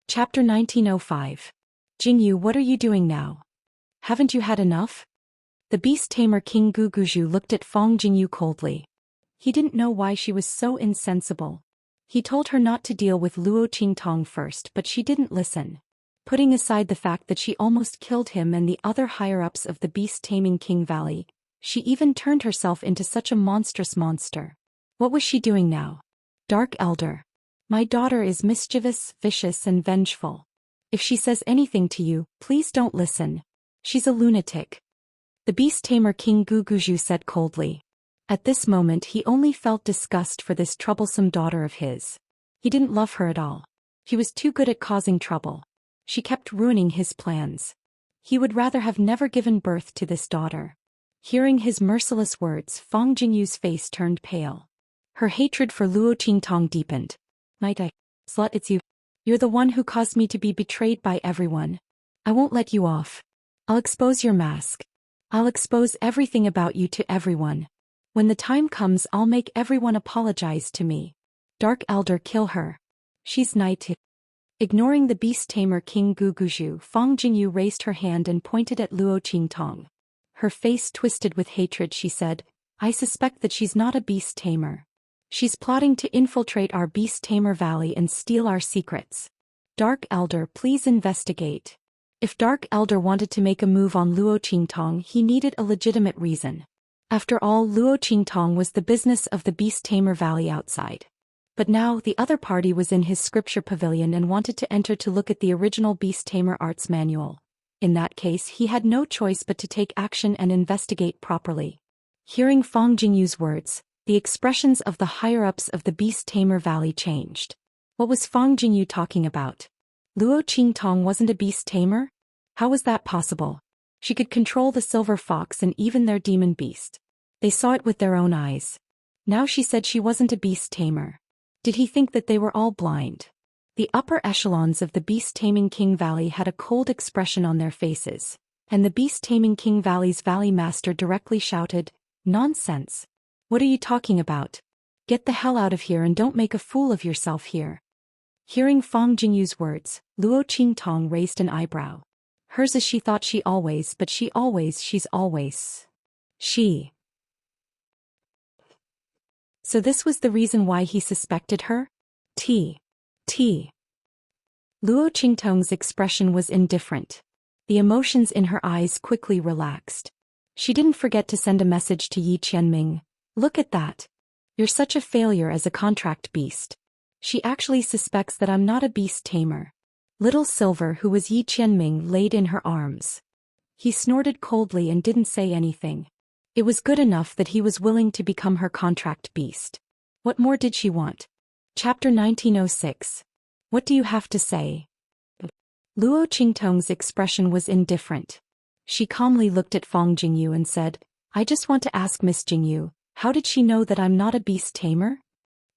Chapter 1905. Jingyu, what are you doing now? Haven't you had enough? The beast tamer King Guguju looked at Fong Jingyu coldly. He didn't know why she was so insensible. He told her not to deal with Luo Qingtong first, but she didn't listen. Putting aside the fact that she almost killed him and the other higher-ups of the beast-taming King Valley, she even turned herself into such a monstrous monster. What was she doing now? Dark Elder. My daughter is mischievous, vicious and vengeful. If she says anything to you, please don't listen. She's a lunatic. The beast tamer King Guguju said coldly. At this moment he only felt disgust for this troublesome daughter of his. He didn't love her at all. She was too good at causing trouble. She kept ruining his plans. He would rather have never given birth to this daughter. Hearing his merciless words, Fong Jingyu's face turned pale. Her hatred for Luo Qingtong deepened. Might I? Slut, it's you. You're the one who caused me to be betrayed by everyone. I won't let you off. I'll expose your mask. I'll expose everything about you to everyone. When the time comes, I'll make everyone apologize to me. Dark Elder, kill her. She's knighted. Ignoring the beast tamer King Guguju, Fong Jingyu raised her hand and pointed at Luo Qingtong. Her face twisted with hatred. She said, I suspect that she's not a beast tamer. She's plotting to infiltrate our beast tamer valley and steal our secrets. Dark Elder, please investigate. If Dark Elder wanted to make a move on Luo Qingtong, he needed a legitimate reason. After all, Luo Qingtong was the business of the beast tamer valley outside. But now the other party was in his scripture pavilion and wanted to enter to look at the original beast tamer arts manual. In that case, he had no choice but to take action and investigate properly. Hearing Fong Jingyu's words, the expressions of the higher-ups of the beast tamer valley changed. What was Fong Jingyu talking about? Luo Qingtong wasn't a beast tamer? How was that possible? She could control the silver fox and even their demon beast. They saw it with their own eyes. Now she said she wasn't a beast tamer. Did he think that they were all blind? The upper echelons of the beast-taming King Valley had a cold expression on their faces, and the beast-taming King Valley's valley master directly shouted, Nonsense! What are you talking about? Get the hell out of here and don't make a fool of yourself here. Hearing Fong Jingyu's words, Luo Qingtong raised an eyebrow. Hers is she's always. She. So this was the reason why he suspected her? Luo Qingtong's expression was indifferent. The emotions in her eyes quickly relaxed. She didn't forget to send a message to Yi Qianming. Look at that. You're such a failure as a contract beast. She actually suspects that I'm not a beast tamer. Little Silver, who was Yi Qianming, laid in her arms. He snorted coldly and didn't say anything. It was good enough that he was willing to become her contract beast. What more did she want? Chapter 1906. What do you have to say? Luo Qingtong's expression was indifferent. She calmly looked at Fong Jingyu and said, I just want to ask Miss Jingyu, how did she know that I'm not a beast tamer?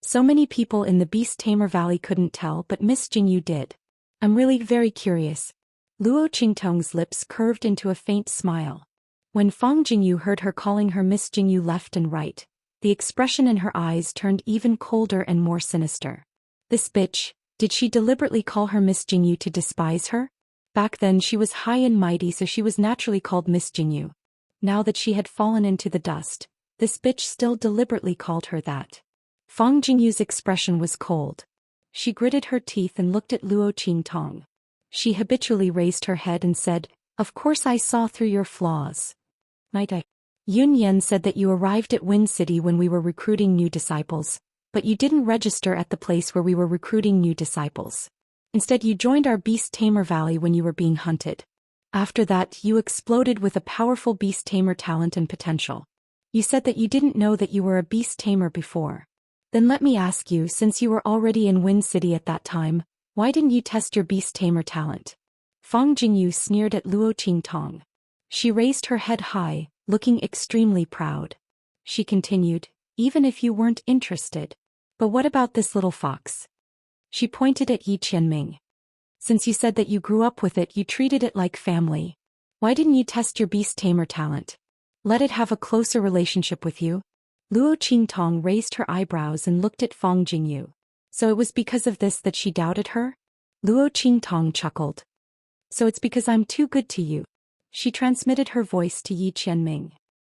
So many people in the beast tamer valley couldn't tell, but Miss Jingyu did. I'm really very curious. Luo Qingtong's lips curved into a faint smile. When Fong Jingyu heard her calling her Miss Jingyu left and right, the expression in her eyes turned even colder and more sinister. This bitch, did she deliberately call her Miss Jingyu to despise her? Back then she was high and mighty, so she was naturally called Miss Jingyu. Now that she had fallen into the dust, this bitch still deliberately called her that. Fong Jingyu's expression was cold. She gritted her teeth and looked at Luo Qingtong. She habitually raised her head and said, Of course I saw through your flaws. Might I? Yun Yan said that you arrived at Wind City when we were recruiting new disciples, but you didn't register at the place where we were recruiting new disciples. Instead you joined our beast tamer valley when you were being hunted. After that you exploded with a powerful beast tamer talent and potential. You said that you didn't know that you were a beast tamer before. Then let me ask you, since you were already in Wind City at that time, why didn't you test your beast tamer talent? Fong Jingyu sneered at Luo Qingtong. She raised her head high, looking extremely proud. She continued, Even if you weren't interested. But what about this little fox? She pointed at Yi Qianming. Since you said that you grew up with it, you treated it like family. Why didn't you test your beast tamer talent? Let it have a closer relationship with you? Luo Qingtong raised her eyebrows and looked at Fong Jingyu. So it was because of this that she doubted her? Luo Qingtong chuckled. So it's because I'm too good to you. She transmitted her voice to Yi Qianming.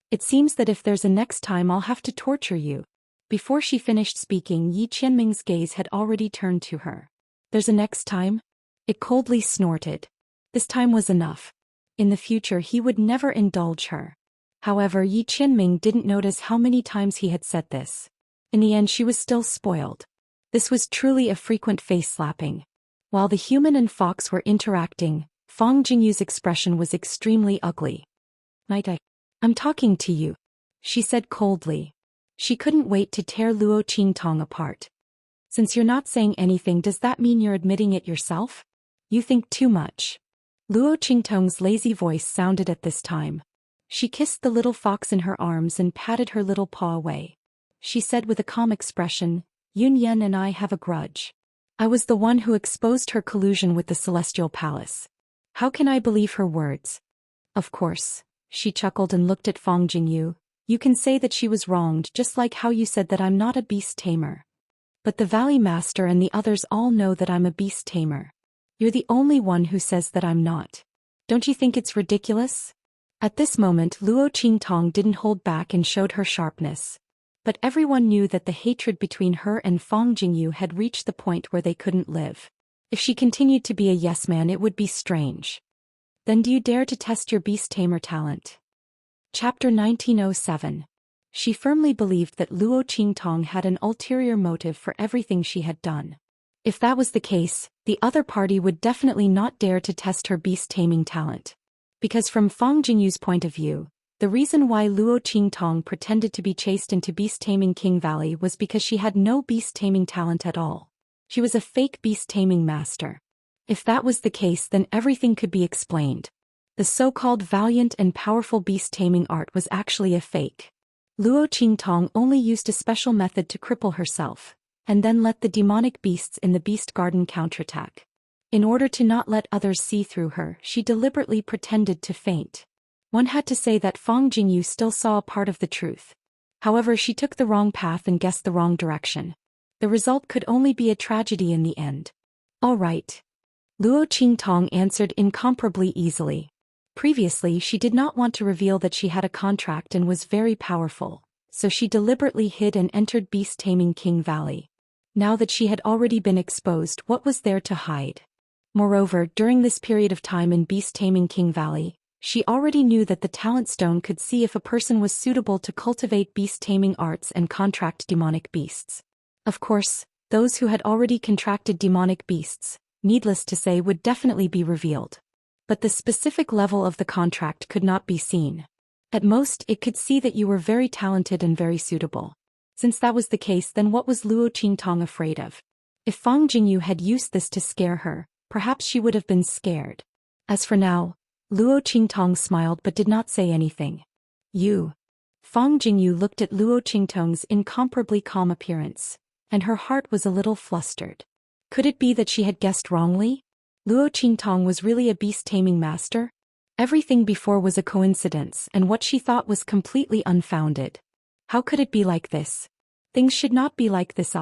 It seems that if there's a next time I'll have to torture you. Before she finished speaking, Yi Qianming's gaze had already turned to her. There's a next time? It coldly snorted. This time was enough. In the future he would never indulge her. However, Yi Qianming didn't notice how many times he had said this. In the end she was still spoiled. This was truly a frequent face-slapping. While the human and fox were interacting, Fang Jingyu's expression was extremely ugly. I'm talking to you, she said coldly. She couldn't wait to tear Luo Qingtong apart. Since you're not saying anything, does that mean you're admitting it yourself? You think too much. Luo Qingtong's lazy voice sounded at this time. She kissed the little fox in her arms and patted her little paw away. She said with a calm expression, Yun Yan and I have a grudge. I was the one who exposed her collusion with the Celestial Palace. How can I believe her words? Of course, she chuckled and looked at Fang Jingyu. You can say that she was wronged just like how you said that I'm not a beast tamer. But the Valley Master and the others all know that I'm a beast tamer. You're the only one who says that I'm not. Don't you think it's ridiculous? At this moment Luo Qingtong didn't hold back and showed her sharpness. But everyone knew that the hatred between her and Fang Jingyu had reached the point where they couldn't live. If she continued to be a yes-man it would be strange. Then do you dare to test your beast tamer talent? Chapter 1907. She firmly believed that Luo Qingtong had an ulterior motive for everything she had done. If that was the case, the other party would definitely not dare to test her beast-taming talent. Because from Fang Jingyu's point of view, the reason why Luo Qingtong pretended to be chased into beast-taming King Valley was because she had no beast-taming talent at all. She was a fake beast-taming master. If that was the case, then everything could be explained. The so-called valiant and powerful beast-taming art was actually a fake. Luo Qingtong only used a special method to cripple herself, and then let the demonic beasts in the beast garden counterattack. In order to not let others see through her, she deliberately pretended to faint. One had to say that Fang Jingyu still saw a part of the truth. However, she took the wrong path and guessed the wrong direction. The result could only be a tragedy in the end. All right. Luo Qingtong answered incomparably easily. Previously she did not want to reveal that she had a contract and was very powerful, so she deliberately hid and entered beast-taming King Valley. Now that she had already been exposed, what was there to hide? Moreover, during this period of time in beast-taming King Valley, she already knew that the talent stone could see if a person was suitable to cultivate beast-taming arts and contract demonic beasts. Of course, those who had already contracted demonic beasts, needless to say, would definitely be revealed. But the specific level of the contract could not be seen. At most, it could see that you were very talented and very suitable. Since that was the case, then what was Luo Qingtong afraid of? If Fang Jingyu had used this to scare her, perhaps she would have been scared. As for now, Luo Qingtong smiled but did not say anything. You. Fang Jingyu looked at Luo Qingtong's incomparably calm appearance, and her heart was a little flustered. Could it be that she had guessed wrongly? Luo Qingtong was really a beast-taming master? Everything before was a coincidence, and what she thought was completely unfounded. How could it be like this? Things should not be like this.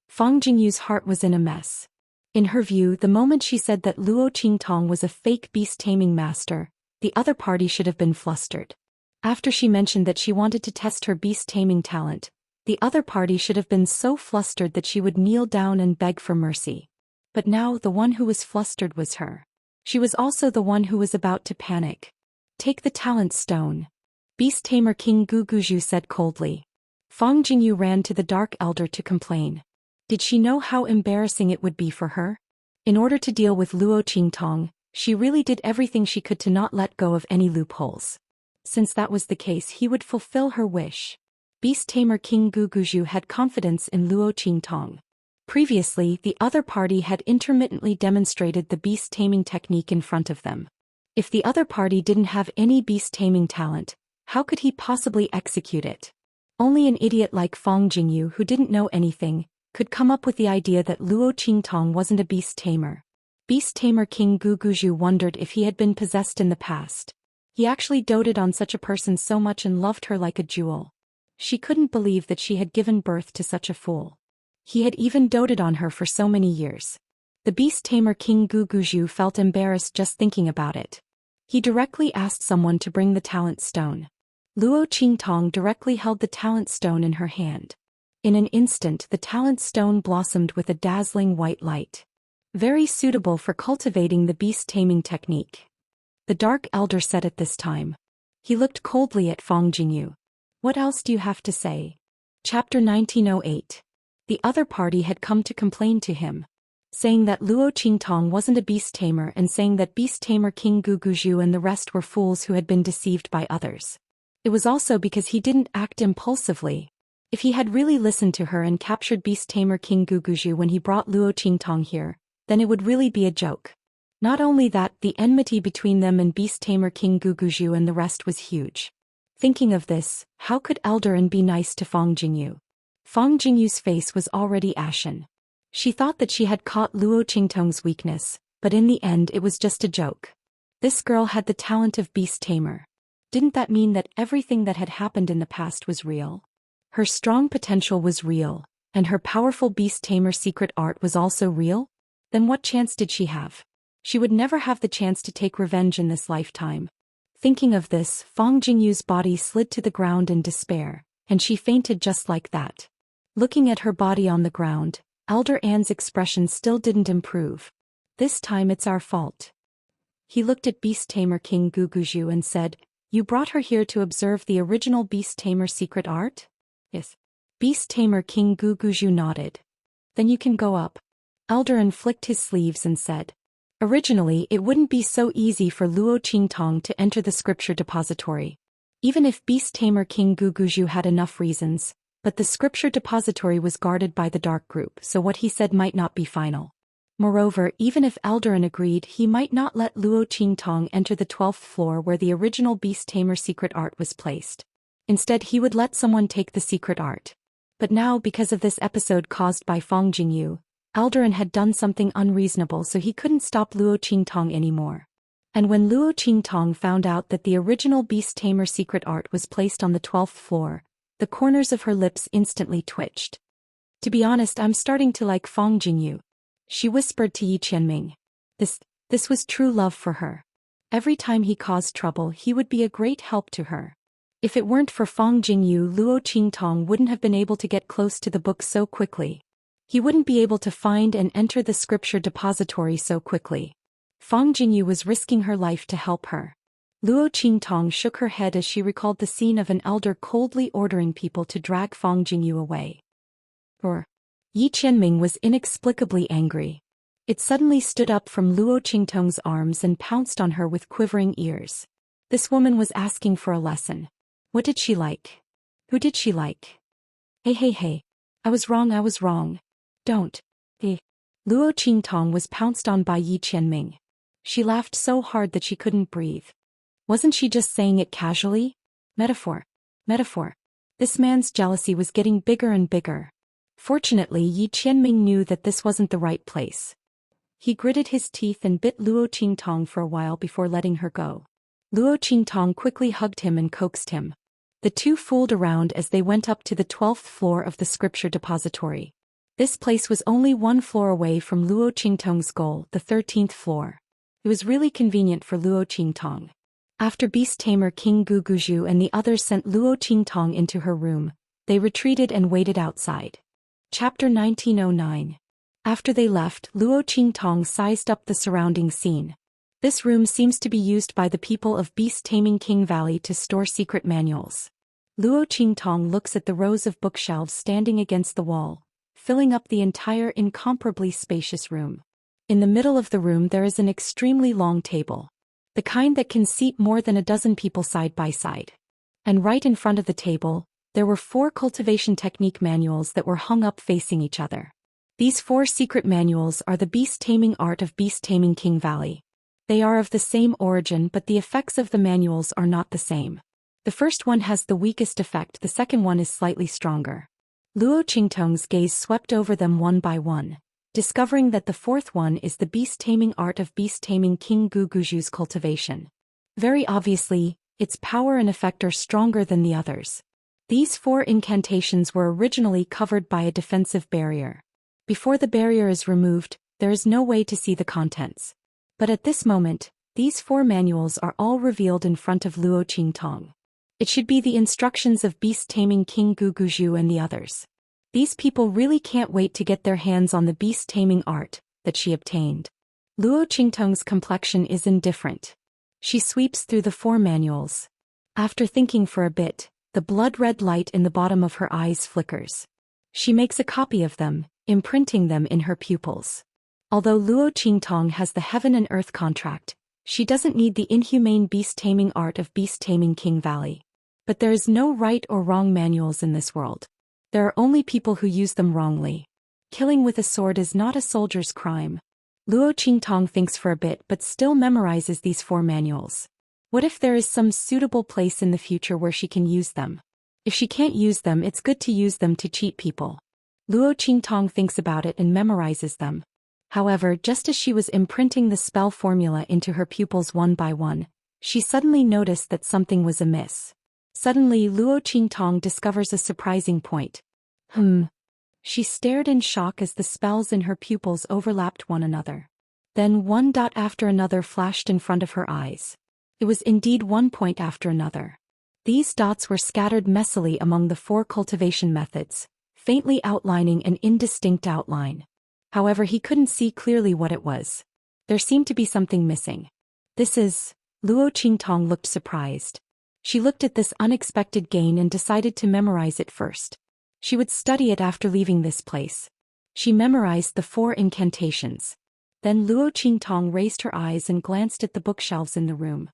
Fang Jingyu's heart was in a mess. In her view, the moment she said that Luo Qingtong was a fake beast-taming master, the other party should have been flustered. After she mentioned that she wanted to test her beast-taming talent, the other party should have been so flustered that she would kneel down and beg for mercy. But now the one who was flustered was her. She was also the one who was about to panic. Take the talent stone. Beast Tamer King Guguju said coldly. Fang Jingyu ran to the Dark Elder to complain. Did she know how embarrassing it would be for her? In order to deal with Luo Qingtong, she really did everything she could to not let go of any loopholes. Since that was the case, he would fulfill her wish. Beast Tamer King Guguju had confidence in Luo Qingtong. Previously, the other party had intermittently demonstrated the beast-taming technique in front of them. If the other party didn't have any beast-taming talent, how could he possibly execute it? Only an idiot like Fang Jingyu, who didn't know anything, could come up with the idea that Luo Qingtong wasn't a beast-tamer. Beast-tamer King Guguju wondered if he had been possessed in the past. He actually doted on such a person so much and loved her like a jewel. She couldn't believe that she had given birth to such a fool. He had even doted on her for so many years. The beast tamer King Guguju felt embarrassed just thinking about it. He directly asked someone to bring the talent stone. Luo Qingtong directly held the talent stone in her hand. In an instant the talent stone blossomed with a dazzling white light. Very suitable for cultivating the beast taming technique. The Dark Elder said at this time. He looked coldly at Fang Jingyu. What else do you have to say? Chapter 1908. The other party had come to complain to him, saying that Luo Qingtong wasn't a beast tamer and saying that beast tamer King Guguju and the rest were fools who had been deceived by others. It was also because he didn't act impulsively. If he had really listened to her and captured beast tamer King Guguju when he brought Luo Qingtong here, then it would really be a joke. Not only that, the enmity between them and beast tamer King Guguju and the rest was huge. Thinking of this, how could Eldarin be nice to Fang Jingyu? Fang Jingyu's face was already ashen. She thought that she had caught Luo Qingtong's weakness, but in the end it was just a joke. This girl had the talent of beast tamer. Didn't that mean that everything that had happened in the past was real? Her strong potential was real, and her powerful beast tamer secret art was also real? Then what chance did she have? She would never have the chance to take revenge in this lifetime. Thinking of this, Fang Jingyu's body slid to the ground in despair, and she fainted just like that. Looking at her body on the ground, Elder An's expression still didn't improve. This time it's our fault. He looked at beast tamer King Guguju and said, "You brought her here to observe the original beast tamer secret art?" "Yes." Beast tamer King Guguju nodded. "Then you can go up." Eldarin flicked his sleeves and said, "Originally it wouldn't be so easy for Luo Qingtong to enter the scripture depository. Even if beast tamer King Guguju had enough reasons, but the scripture depository was guarded by the dark group, so what he said might not be final. Moreover, even if Eldarin agreed, he might not let Luo Qingtong enter the 12th floor where the original beast tamer secret art was placed. Instead he would let someone take the secret art. But now, because of this episode caused by Fang Jingyu, Eldarin had done something unreasonable, so he couldn't stop Luo Qingtong anymore. And when Luo Qingtong found out that the original beast tamer secret art was placed on the 12th floor, the corners of her lips instantly twitched. "To be honest, I'm starting to like Fang Jingyu," she whispered to Yi Qianming. This was true love for her. Every time he caused trouble, he would be a great help to her. If it weren't for Fang Jingyu, Luo Qingtong wouldn't have been able to get close to the book so quickly. He wouldn't be able to find and enter the scripture depository so quickly. Fang Jingyu was risking her life to help her. Luo Qingtong shook her head as she recalled the scene of an elder coldly ordering people to drag Fang Jingyu away. Yi Qianming was inexplicably angry. It suddenly stood up from Luo Qingtong's arms and pounced on her with quivering ears. This woman was asking for a lesson. What did she like? Who did she like? Hey. I was wrong. Don't. Luo Qingtong was pounced on by Yi Qianming. She laughed so hard that she couldn't breathe. Wasn't she just saying it casually? Metaphor. This man's jealousy was getting bigger and bigger. Fortunately, Yi Qianming knew that this wasn't the right place. He gritted his teeth and bit Luo Qingtong for a while before letting her go. Luo Qingtong quickly hugged him and coaxed him. The two fooled around as they went up to the 12th floor of the scripture depository. This place was only one floor away from Luo Qingtong's goal, the 13th floor. It was really convenient for Luo Qingtong. After beast tamer King Guguju and the others sent Luo Qingtong into her room, they retreated and waited outside. Chapter 1909. After they left, Luo Qingtong sized up the surrounding scene. This room seems to be used by the people of Beast Taming King Valley to store secret manuals. Luo Qingtong looks at the rows of bookshelves standing against the wall, filling up the entire incomparably spacious room. In the middle of the room there is an extremely long table. The kind that can seat more than a dozen people side by side. And right in front of the table, there were 4 cultivation technique manuals that were hung up facing each other. These 4 secret manuals are the beast taming art of Beast Taming King Valley. They are of the same origin, but the effects of the manuals are not the same. The first one has the weakest effect, the second one is slightly stronger. Luo Qingtong's gaze swept over them one by one, discovering that the 4th one is the beast taming art of Beast Taming King Guguju's cultivation. Very obviously, its power and effect are stronger than the others. These 4 incantations were originally covered by a defensive barrier. Before the barrier is removed, there is no way to see the contents. But at this moment, these 4 manuals are all revealed in front of Luo Qingtong. It should be the instructions of beast-taming King Guguzhu and the others. These people really can't wait to get their hands on the beast-taming art that she obtained. Luo Qingtong's complexion is indifferent. She sweeps through the 4 manuals. After thinking for a bit, the blood-red light in the bottom of her eyes flickers. She makes a copy of them, imprinting them in her pupils. Although Luo Qingtong has the heaven and earth contract, she doesn't need the inhumane beast-taming art of beast-taming King Valley. But there is no right or wrong manuals in this world. There are only people who use them wrongly. Killing with a sword is not a soldier's crime. Luo Qingtong thinks for a bit but still memorizes these 4 manuals. What if there is some suitable place in the future where she can use them? If she can't use them, it's good to use them to cheat people. Luo Qingtong thinks about it and memorizes them. However, just as she was imprinting the spell formula into her pupils one by one, she suddenly noticed that something was amiss. Suddenly, Luo Qingtong discovers a surprising point. She stared in shock as the spells in her pupils overlapped one another. Then one dot after another flashed in front of her eyes. It was indeed one point after another. These dots were scattered messily among the 4 cultivation methods, faintly outlining an indistinct outline. However, he couldn't see clearly what it was. There seemed to be something missing. Luo Qingtong looked surprised. She looked at this unexpected gain and decided to memorize it first. She would study it after leaving this place. She memorized the 4 incantations. Then Luo Qingtong raised her eyes and glanced at the bookshelves in the room.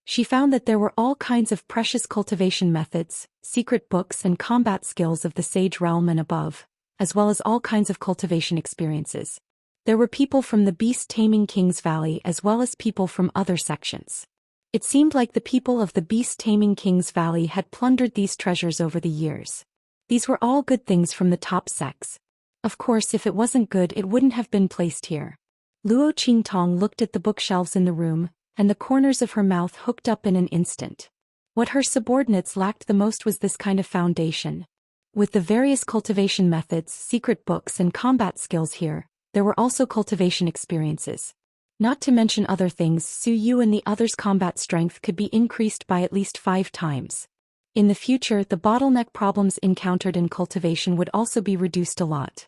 She found that there were all kinds of precious cultivation methods, secret books and combat skills of the sage realm and above, as well as all kinds of cultivation experiences. There were people from the beast-taming King's Valley as well as people from other sections. It seemed like the people of the beast-taming King's Valley had plundered these treasures over the years. These were all good things from the top sects. Of course, if it wasn't good, it wouldn't have been placed here. Luo Qingtong looked at the bookshelves in the room, and the corners of her mouth hooked up in an instant. What her subordinates lacked the most was this kind of foundation. With the various cultivation methods, secret books and combat skills here, there were also cultivation experiences. Not to mention other things, Su Yu and the others' combat strength could be increased by at least 5 times. In the future, the bottleneck problems encountered in cultivation would also be reduced a lot.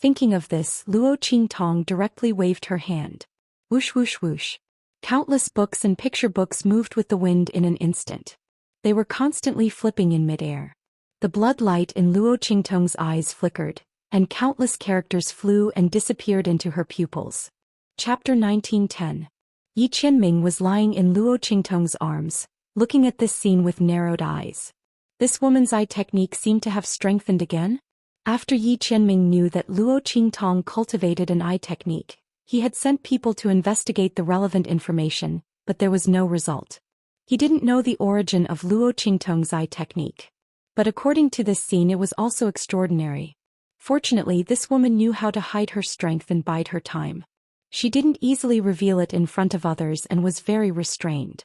Thinking of this, Luo Qingtong directly waved her hand. Whoosh whoosh whoosh. Countless books and picture books moved with the wind in an instant. They were constantly flipping in midair. The blood light in Luo Qingtong's eyes flickered, and countless characters flew and disappeared into her pupils. Chapter 1910. Yi Qianming was lying in Luo Qingtong's arms, looking at this scene with narrowed eyes. This woman's eye technique seemed to have strengthened again. After Yi Qianming knew that Luo Qingtong cultivated an eye technique, he had sent people to investigate the relevant information, but there was no result. He didn't know the origin of Luo Qingtong's eye technique. But according to this scene, it was also extraordinary. Fortunately, this woman knew how to hide her strength and bide her time. She didn't easily reveal it in front of others and was very restrained.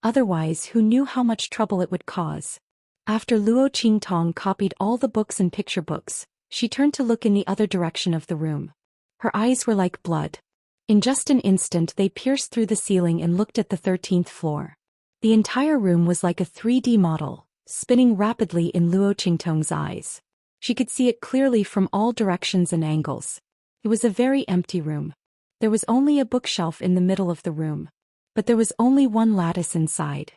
Otherwise, who knew how much trouble it would cause? After Luo Qingtong copied all the books and picture books, she turned to look in the other direction of the room. Her eyes were like blood. In just an instant, they pierced through the ceiling and looked at the 13th floor. The entire room was like a 3D model, spinning rapidly in Luo Qingtong's eyes. She could see it clearly from all directions and angles. It was a very empty room. There was only a bookshelf in the middle of the room. But there was only one lattice inside.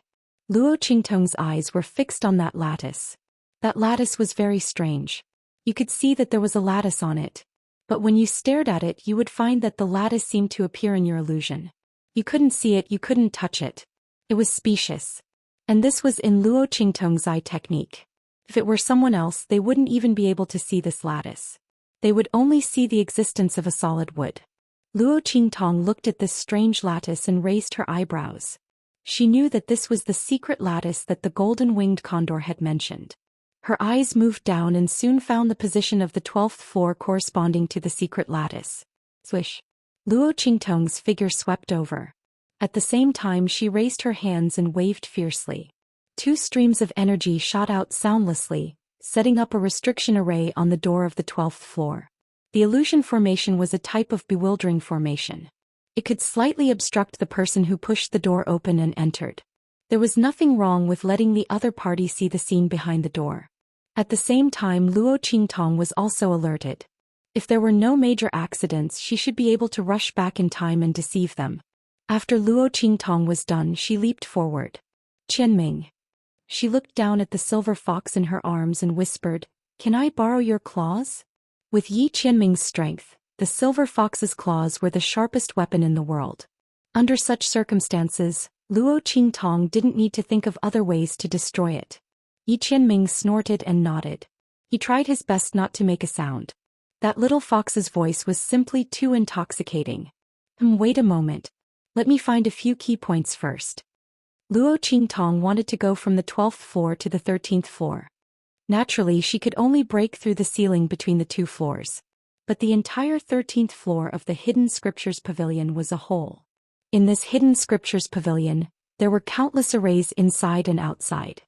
Luo Qingtong's eyes were fixed on that lattice. That lattice was very strange. You could see that there was a lattice on it. But when you stared at it, you would find that the lattice seemed to appear in your illusion. You couldn't see it, you couldn't touch it. It was specious. And this was in Luo Qingtong's eye technique. If it were someone else, they wouldn't even be able to see this lattice. They would only see the existence of a solid wood. Luo Qingtong looked at this strange lattice and raised her eyebrows. She knew that this was the secret lattice that the golden-winged condor had mentioned. Her eyes moved down and soon found the position of the 12th floor corresponding to the secret lattice. Swish. Luo Qingtong's figure swept over. At the same time, she raised her hands and waved fiercely. 2 streams of energy shot out soundlessly, setting up a restriction array on the door of the 12th floor. The illusion formation was a type of bewildering formation. It could slightly obstruct the person who pushed the door open and entered. There was nothing wrong with letting the other party see the scene behind the door. At the same time, Luo Qingtong was also alerted. If there were no major accidents, she should be able to rush back in time and deceive them. After Luo Qingtong was done, she leaped forward. Qianming. She looked down at the silver fox in her arms and whispered, "Can I borrow your claws?" With Yi Qianming's strength, the silver fox's claws were the sharpest weapon in the world. Under such circumstances, Luo Qingtong didn't need to think of other ways to destroy it. Yi Qianming snorted and nodded. He tried his best not to make a sound. That little fox's voice was simply too intoxicating. Wait a moment. Let me find a few key points first. Luo Qingtong wanted to go from the 12th floor to the 13th floor. Naturally, she could only break through the ceiling between the two floors. But the entire 13th floor of the Hidden Scriptures Pavilion was a hole. In this Hidden Scriptures Pavilion, there were countless arrays inside and outside.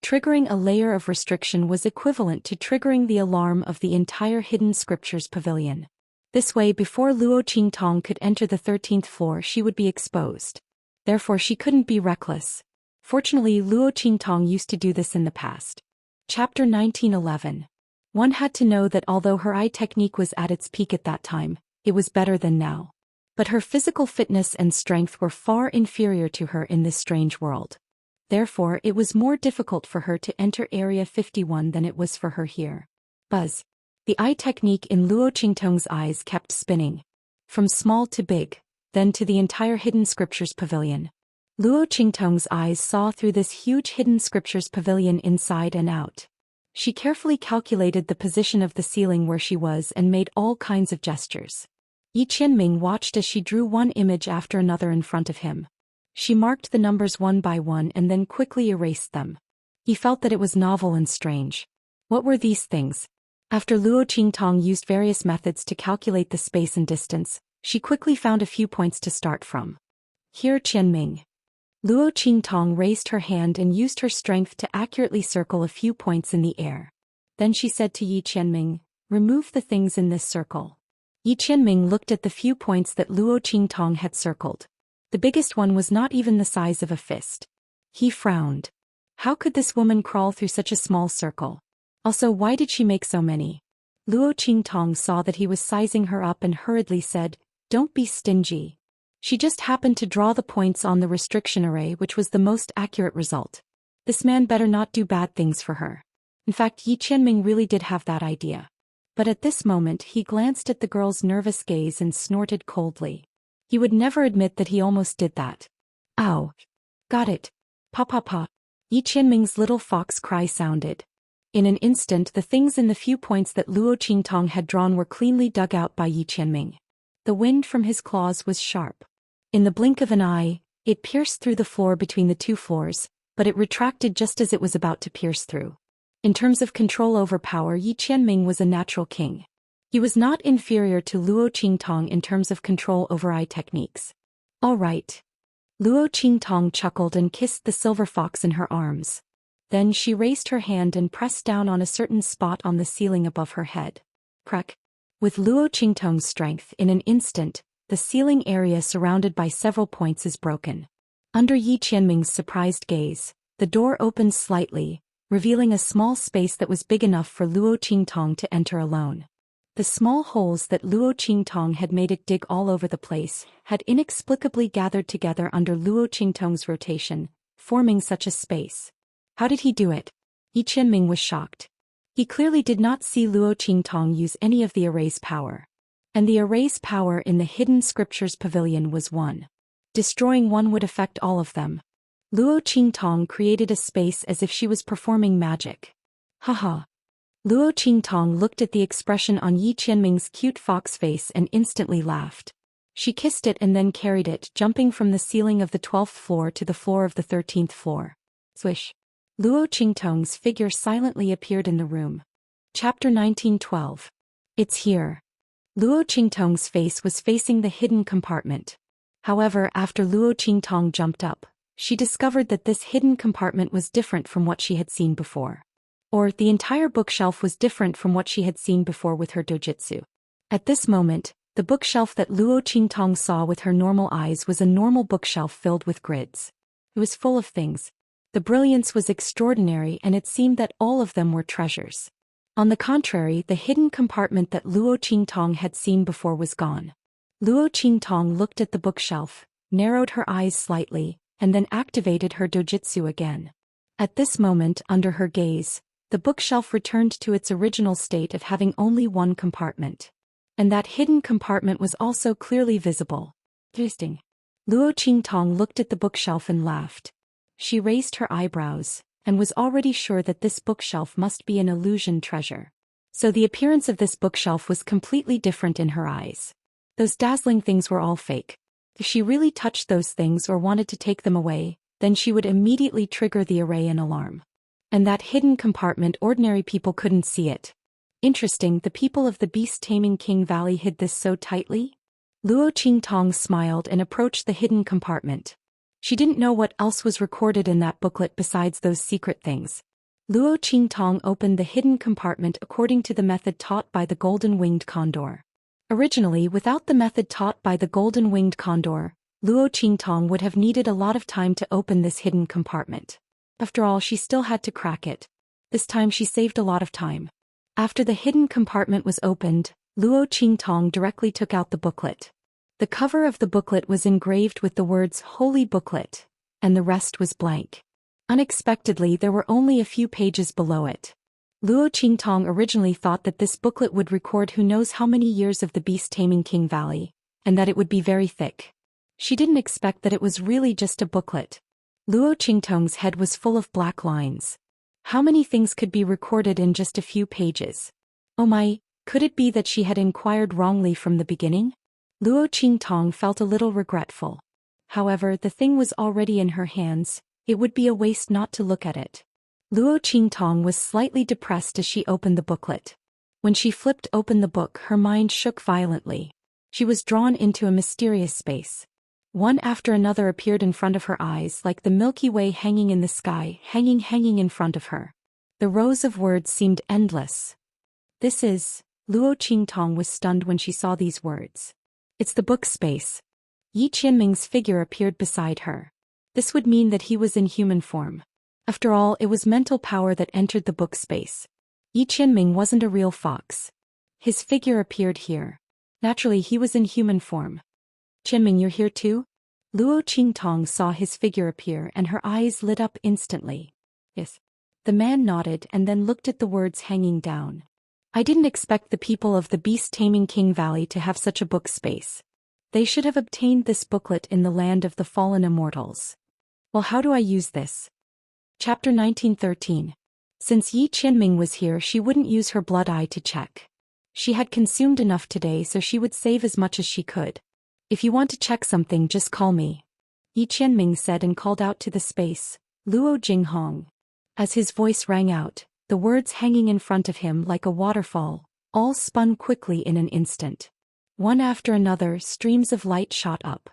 Triggering a layer of restriction was equivalent to triggering the alarm of the entire Hidden Scriptures Pavilion. This way, before Luo Qingtong could enter the 13th floor, she would be exposed. Therefore, she couldn't be reckless. Fortunately, Luo Qingtong used to do this in the past. Chapter 1911. One had to know that although her eye technique was at its peak at that time, it was better than now. But her physical fitness and strength were far inferior to her in this strange world. Therefore, it was more difficult for her to enter Area 51 than it was for her here. Buzz. The eye technique in Luo Qingtong's eyes kept spinning. From small to big, then to the entire Hidden Scriptures Pavilion. Luo Qingtong's eyes saw through this huge Hidden Scriptures Pavilion inside and out. She carefully calculated the position of the ceiling where she was and made all kinds of gestures. Yi Qianming watched as she drew one image after another in front of him. She marked the numbers one by one and then quickly erased them. He felt that it was novel and strange. What were these things? After Luo Qingtong used various methods to calculate the space and distance, she quickly found a few points to start from. Here, Qianming. Luo Qingtong raised her hand and used her strength to accurately circle a few points in the air. Then she said to Yi Qianming, "Remove the things in this circle." Yi Qianming looked at the few points that Luo Qingtong had circled. The biggest one was not even the size of a fist. He frowned. How could this woman crawl through such a small circle? Also, why did she make so many? Luo Qingtong saw that he was sizing her up and hurriedly said, "Don't be stingy." She just happened to draw the points on the restriction array, which was the most accurate result. This man better not do bad things for her. In fact, Yi Qianming really did have that idea. But at this moment he glanced at the girl's nervous gaze and snorted coldly. He would never admit that he almost did that. Ow. Got it. Pa pa pa. Yi Qianming's little fox cry sounded. In an instant, the things in the few points that Luo Qingtong had drawn were cleanly dug out by Yi Qianming. The wind from his claws was sharp. In the blink of an eye, it pierced through the floor between the two floors, but it retracted just as it was about to pierce through. In terms of control over power, Yi Qianming was a natural king. He was not inferior to Luo Qingtong in terms of control over eye techniques. All right. Luo Qingtong chuckled and kissed the silver fox in her arms. Then she raised her hand and pressed down on a certain spot on the ceiling above her head. Crack. With Luo Qingtong's strength, in an instant, the ceiling area surrounded by several points is broken. Under Yi Qianming's surprised gaze, the door opened slightly, revealing a small space that was big enough for Luo Qingtong to enter alone. The small holes that Luo Qingtong had made it dig all over the place had inexplicably gathered together under Luo Qingtong's rotation, forming such a space. How did he do it? Yi Qianming was shocked. He clearly did not see Luo Qingtong use any of the erase power. And the erase power in the Hidden Scriptures Pavilion was 1. Destroying one would affect all of them. Luo Qingtong created a space as if she was performing magic. Haha. Luo Qingtong looked at the expression on Yi Qianming's cute fox face and instantly laughed. She kissed it and then carried it, jumping from the ceiling of the 12th floor to the floor of the 13th floor. Swish. Luo Qingtong's figure silently appeared in the room. Chapter 1912. It's here. Luo Qingtong's face was facing the hidden compartment. However, after Luo Qingtong jumped up, she discovered that this hidden compartment was different from what she had seen before. Or, the entire bookshelf was different from what she had seen before with her dojutsu. At this moment, the bookshelf that Luo Qingtong saw with her normal eyes was a normal bookshelf filled with grids. It was full of things. The brilliance was extraordinary and it seemed that all of them were treasures. On the contrary, the hidden compartment that Luo Qingtong had seen before was gone. Luo Qingtong looked at the bookshelf, narrowed her eyes slightly, and then activated her dojutsu again. At this moment, under her gaze, the bookshelf returned to its original state of having only one compartment. And that hidden compartment was also clearly visible. Interesting. Luo Qingtong looked at the bookshelf and laughed. She raised her eyebrows, and was already sure that this bookshelf must be an illusion treasure. So the appearance of this bookshelf was completely different in her eyes. Those dazzling things were all fake. If she really touched those things or wanted to take them away, then she would immediately trigger the array and alarm. And that hidden compartment, ordinary people couldn't see it. Interesting, the people of the beast-taming King Valley hid this so tightly? Luo Qingtong smiled and approached the hidden compartment. She didn't know what else was recorded in that booklet besides those secret things. Luo Qingtong opened the hidden compartment according to the method taught by the golden-winged condor. Originally, without the method taught by the golden-winged condor, Luo Qingtong would have needed a lot of time to open this hidden compartment. After all, she still had to crack it. This time she saved a lot of time. After the hidden compartment was opened, Luo Qingtong directly took out the booklet. The cover of the booklet was engraved with the words "Holy Booklet," and the rest was blank. Unexpectedly, there were only a few pages below it. Luo Qingtong originally thought that this booklet would record who knows how many years of the beast-taming King Valley, and that it would be very thick. She didn't expect that it was really just a booklet. Luo Qingtong's head was full of black lines. How many things could be recorded in just a few pages? Oh my, could it be that she had inquired wrongly from the beginning? Luo Qingtong felt a little regretful. However, the thing was already in her hands, it would be a waste not to look at it. Luo Qingtong was slightly depressed as she opened the booklet. When she flipped open the book, her mind shook violently. She was drawn into a mysterious space. One after another appeared in front of her eyes like the Milky Way hanging in the sky, hanging in front of her. The rows of words seemed endless. Luo Qingtong was stunned when she saw these words. It's the book space. Yi Qianming's figure appeared beside her. This would mean that he was in human form. After all, it was mental power that entered the book space. Yi Qianming wasn't a real fox. His figure appeared here. Naturally, he was in human form. Qianming, you're here too? Luo Qingtong saw his figure appear and her eyes lit up instantly. Yes. The man nodded and then looked at the words hanging down. I didn't expect the people of the beast-taming King Valley to have such a book space. They should have obtained this booklet in the land of the fallen immortals. Well, how do I use this? Chapter 1913. Since Yi Qianming was here, she wouldn't use her blood eye to check. She had consumed enough today, so she would save as much as she could. If you want to check something, just call me. Yi Qianming said and called out to the space, Luo Jinghong. As his voice rang out, the words hanging in front of him like a waterfall, all spun quickly in an instant. One after another, streams of light shot up.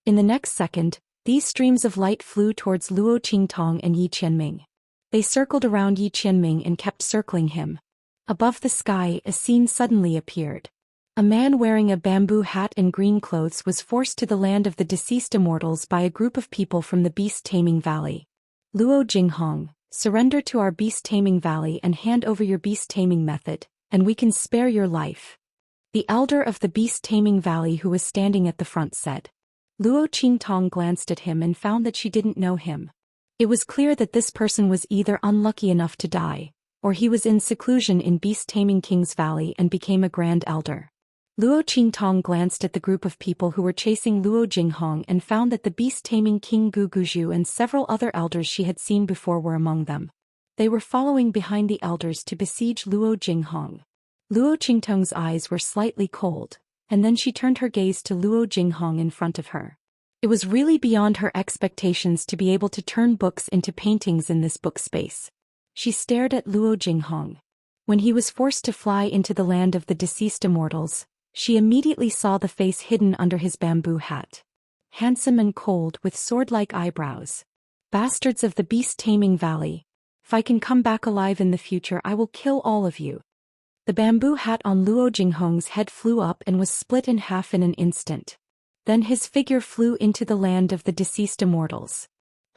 In the next second, these streams of light flew towards Luo Qingtong and Yi Qianming. They circled around Yi Qianming and kept circling him. Above the sky, a scene suddenly appeared. A man wearing a bamboo hat and green clothes was forced to the land of the deceased immortals by a group of people from the beast-taming valley. Luo Jinghong, surrender to our beast-taming valley and hand over your beast-taming method, and we can spare your life. The elder of the beast-taming valley who was standing at the front said. Luo Qingtong glanced at him and found that she didn't know him. It was clear that this person was either unlucky enough to die, or he was in seclusion in beast-taming King's Valley and became a grand elder. Luo Qingtong glanced at the group of people who were chasing Luo Jinghong and found that the beast-taming King Guguzhu and several other elders she had seen before were among them. They were following behind the elders to besiege Luo Jinghong. Luo Qingtong's eyes were slightly cold, and then she turned her gaze to Luo Jinghong in front of her. It was really beyond her expectations to be able to turn books into paintings in this book space. She stared at Luo Jinghong. When he was forced to fly into the land of the deceased immortals, she immediately saw the face hidden under his bamboo hat. Handsome and cold with sword-like eyebrows. Bastards of the beast-taming valley. If I can come back alive in the future, I will kill all of you. The bamboo hat on Luo Jinghong's head flew up and was split in half in an instant. Then his figure flew into the land of the deceased immortals.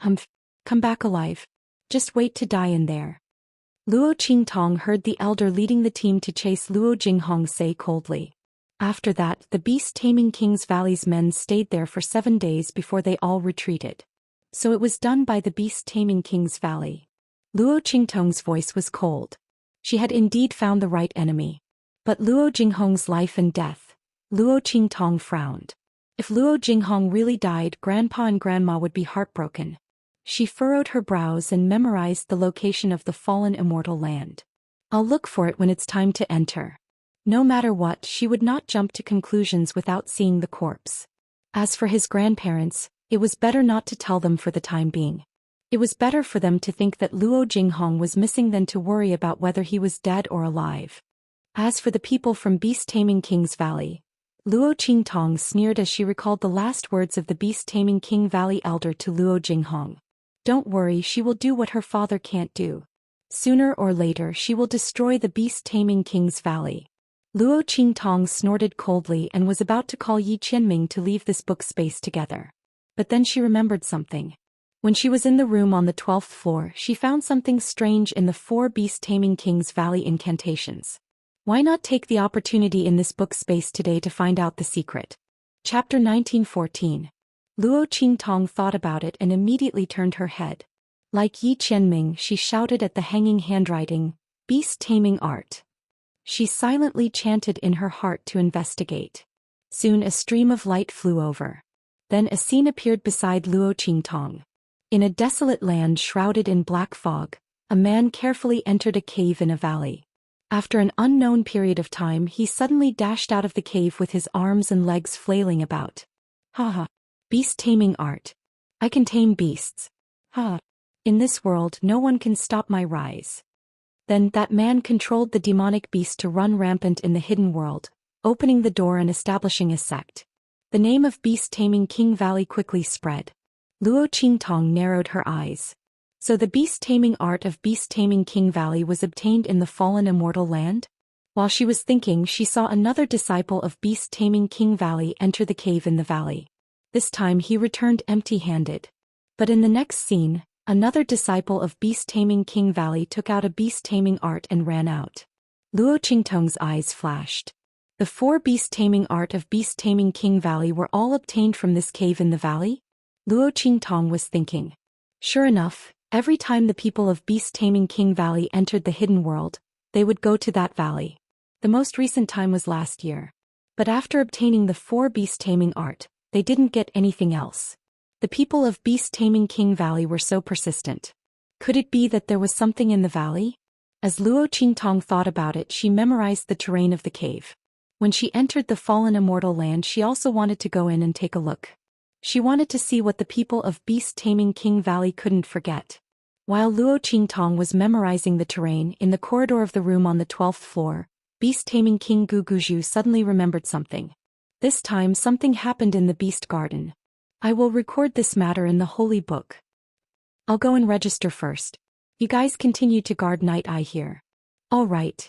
Humph! Come back alive. Just wait to die in there. Luo Qingtong heard the elder leading the team to chase Luo Jinghong say coldly. After that, the beast-taming King's Valley's men stayed there for 7 days before they all retreated. So it was done by the beast-taming King's Valley. Luo Qingtong's voice was cold. She had indeed found the right enemy. But Luo Jinghong's life and death, Luo Qingtong frowned. If Luo Jinghong really died, Grandpa and Grandma would be heartbroken. She furrowed her brows and memorized the location of the fallen immortal land. I'll look for it when it's time to enter. No matter what, she would not jump to conclusions without seeing the corpse. As for his grandparents, it was better not to tell them for the time being. It was better for them to think that Luo Jinghong was missing than to worry about whether he was dead or alive. As for the people from beast-taming King's Valley, Luo Qingtong sneered as she recalled the last words of the beast-taming King Valley elder to Luo Jinghong. Don't worry, she will do what her father can't do. Sooner or later she will destroy the beast-taming King's Valley. Luo Qingtong snorted coldly and was about to call Yi Qianming to leave this book space together. But then she remembered something. When she was in the room on the 12th floor, she found something strange in the 4 beast-taming King's Valley incantations. Why not take the opportunity in this book space today to find out the secret? Chapter 1914. Luo Qingtong thought about it and immediately turned her head. Like Yi Qianming, she shouted at the hanging handwriting, "Beast-taming art." She silently chanted in her heart to investigate. Soon a stream of light flew over. Then a scene appeared beside Luo Qingtong. In a desolate land shrouded in black fog, a man carefully entered a cave in a valley. After an unknown period of time, he suddenly dashed out of the cave with his arms and legs flailing about. Ha! Beast-taming art. I can tame beasts. Ha! In this world no one can stop my rise. Then that man controlled the demonic beast to run rampant in the hidden world, opening the door and establishing a sect. The name of beast-taming King Valley quickly spread. Luo Qingtong narrowed her eyes. So the beast-taming art of beast-taming King Valley was obtained in the fallen immortal land? While she was thinking, she saw another disciple of beast-taming King Valley enter the cave in the valley. This time he returned empty-handed. But in the next scene, another disciple of beast-taming King Valley took out a beast-taming art and ran out. Luo Qingtong's eyes flashed. The 4 beast-taming art of beast-taming King Valley were all obtained from this cave in the valley? Luo Qingtong was thinking. Sure enough, every time the people of beast-taming King Valley entered the hidden world, they would go to that valley. The most recent time was last year. But after obtaining the 4 beast-taming art, they didn't get anything else. The people of beast-taming King Valley were so persistent. Could it be that there was something in the valley? As Luo Qingtong thought about it, she memorized the terrain of the cave. When she entered the fallen immortal land, she also wanted to go in and take a look. She wanted to see what the people of beast-taming King Valley couldn't forget. While Luo Qingtong was memorizing the terrain in the corridor of the room on the 12th floor, beast-taming King Guguzhu suddenly remembered something. This time something happened in the beast garden. I will record this matter in the holy book. I'll go and register first. You guys continue to guard Night Eye here. All right.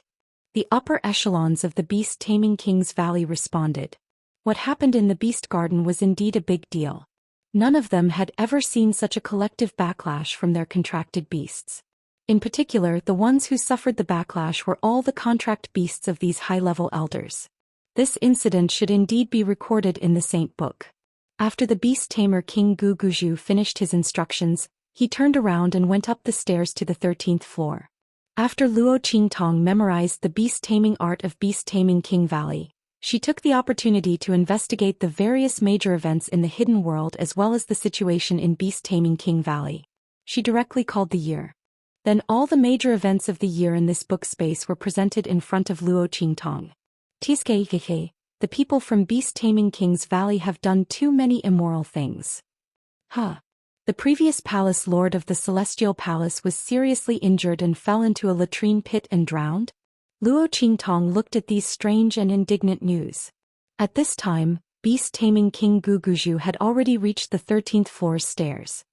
The upper echelons of the beast-taming King's Valley responded. What happened in the beast garden was indeed a big deal. None of them had ever seen such a collective backlash from their contracted beasts. In particular, the ones who suffered the backlash were all the contract beasts of these high-level elders. This incident should indeed be recorded in the Saint Book. After the beast-tamer King Guguzhu finished his instructions, he turned around and went up the stairs to the 13th floor. After Luo Qingtong memorized the beast-taming art of beast-taming King Valley, she took the opportunity to investigate the various major events in the hidden world as well as the situation in beast-taming King Valley. She directly called the year. Then all the major events of the year in this book space were presented in front of Luo Qingtong. Tiske, the people from beast-taming King's Valley have done too many immoral things. The previous palace lord of the Celestial Palace was seriously injured and fell into a latrine pit and drowned. Luo Qingtong looked at these strange and indignant news. At this time, beast-taming King Guguzhu had already reached the 13th floor's stairs.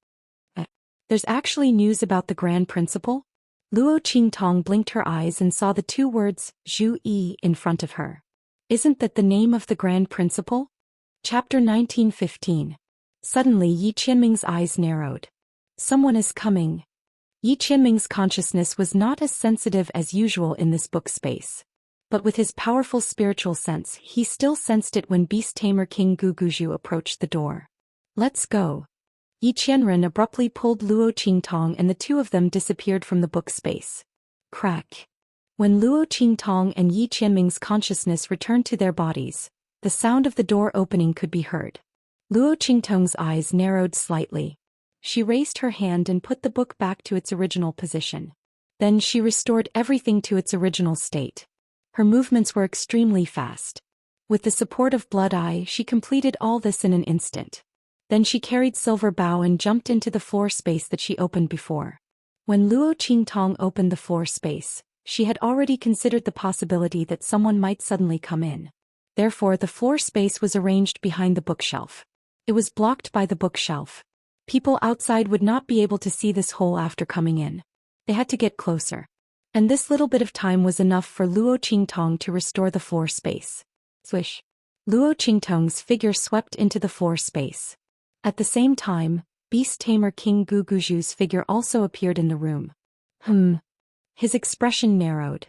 There's actually news about the Grand Principal? Luo Qingtong blinked her eyes and saw the two words, Zhu Yi, in front of her. Isn't that the name of the Grand Principal? Chapter 1915. Suddenly Yi Qianming's eyes narrowed. Someone is coming. Yi Qianming's consciousness was not as sensitive as usual in this book space. But with his powerful spiritual sense, he still sensed it when Beast Tamer King Guguzhu approached the door. Let's go. Yi Qianren abruptly pulled Luo Qingtong and the two of them disappeared from the book space. Crack. When Luo Qingtong and Yi Qianming's consciousness returned to their bodies, the sound of the door opening could be heard. Luo Qingtong's eyes narrowed slightly. She raised her hand and put the book back to its original position. Then she restored everything to its original state. Her movements were extremely fast. With the support of Blood Eye, she completed all this in an instant. Then she carried Silver Bow and jumped into the floor space that she opened before. When Luo Qingtong opened the floor space, she had already considered the possibility that someone might suddenly come in. Therefore, the floor space was arranged behind the bookshelf. It was blocked by the bookshelf. People outside would not be able to see this hole after coming in. They had to get closer. And this little bit of time was enough for Luo Qingtong to restore the floor space. Swish. Luo Qingtong's figure swept into the floor space. At the same time, Beast Tamer King Guguzhu's figure also appeared in the room. His expression narrowed.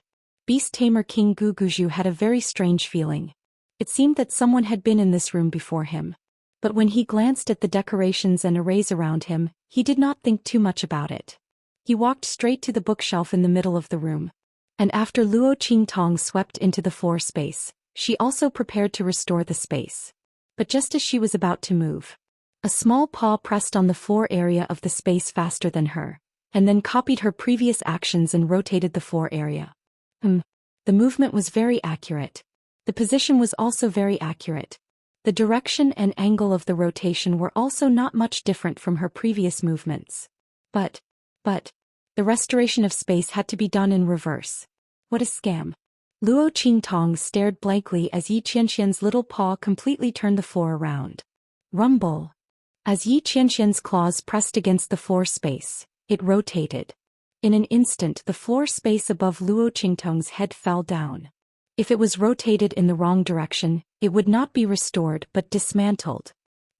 Beast Tamer King Guguzhu had a very strange feeling. It seemed that someone had been in this room before him. But when he glanced at the decorations and arrays around him, he did not think too much about it. He walked straight to the bookshelf in the middle of the room. And after Luo Qingtong swept into the floor space, she also prepared to restore the space. But just as she was about to move, a small paw pressed on the floor area of the space faster than her, and then copied her previous actions and rotated the floor area. The movement was very accurate. The position was also very accurate. The direction and angle of the rotation were also not much different from her previous movements. But, the restoration of space had to be done in reverse. What a scam. Luo Qingtong stared blankly as Yi Qianxian's little paw completely turned the floor around. Rumble. As Yi Qianxian's claws pressed against the floor space, it rotated. In an instant the floor space above Luo Qingtong's head fell down. If it was rotated in the wrong direction, it would not be restored but dismantled.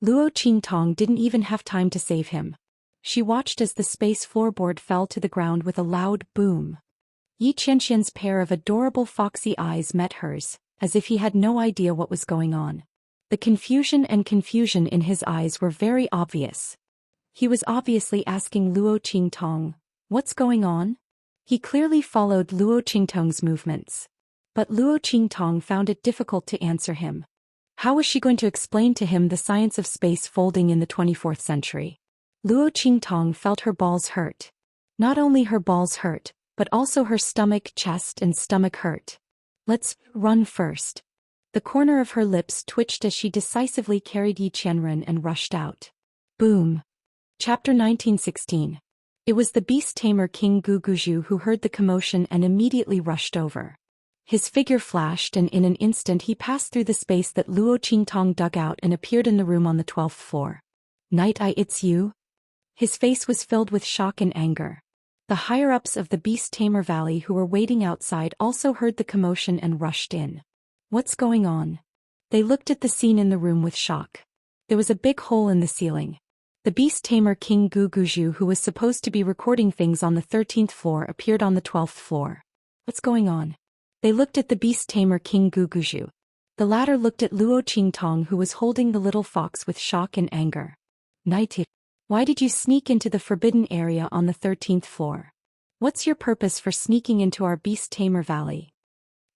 Luo Qingtong didn't even have time to save him. She watched as the space floorboard fell to the ground with a loud boom. Yi Qianxian's pair of adorable foxy eyes met hers, as if he had no idea what was going on. The confusion in his eyes were very obvious. He was obviously asking Luo Qingtong, "What's going on?" He clearly followed Luo Qingtong's movements. But Luo Qingtong found it difficult to answer him. How was she going to explain to him the science of space folding in the 24th century? Luo Qingtong felt her balls hurt. Not only her balls hurt, but also her stomach, chest and stomach hurt. Let's run first. The corner of her lips twitched as she decisively carried Yi Qianren and rushed out. Boom. Chapter 1916. It was the beast tamer King Guguzhu who heard the commotion and immediately rushed over. His figure flashed and in an instant he passed through the space that Luo Qingtong dug out and appeared in the room on the 12th floor. Night Eye, it's you? His face was filled with shock and anger. The higher-ups of the Beast Tamer Valley who were waiting outside also heard the commotion and rushed in. What's going on? They looked at the scene in the room with shock. There was a big hole in the ceiling. The Beast Tamer King Guguzhu, who was supposed to be recording things on the 13th floor, appeared on the 12th floor. What's going on? They looked at the Beast Tamer King Guguzhu. The latter looked at Luo Qingtong, who was holding the little fox, with shock and anger. Nighty, why did you sneak into the forbidden area on the 13th floor? What's your purpose for sneaking into our Beast Tamer Valley?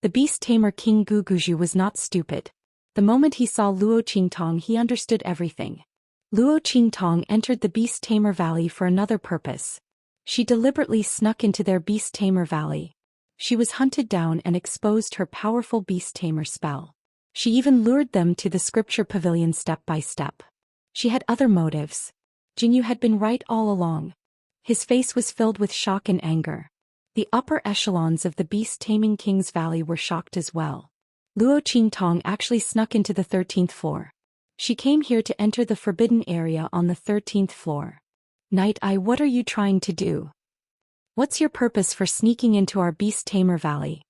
The Beast Tamer King Guguzhu was not stupid. The moment he saw Luo Qingtong, he understood everything. Luo Qingtong entered the Beast Tamer Valley for another purpose. She deliberately snuck into their Beast Tamer Valley. She was hunted down and exposed her powerful Beast Tamer spell. She even lured them to the scripture pavilion step by step. She had other motives. Jingyu had been right all along. His face was filled with shock and anger. The upper echelons of the Beast Taming King's Valley were shocked as well. Luo Qingtong actually snuck into the 13th floor. She came here to enter the forbidden area on the 13th floor. Night Eye, what are you trying to do? What's your purpose for sneaking into our beast tamer valley?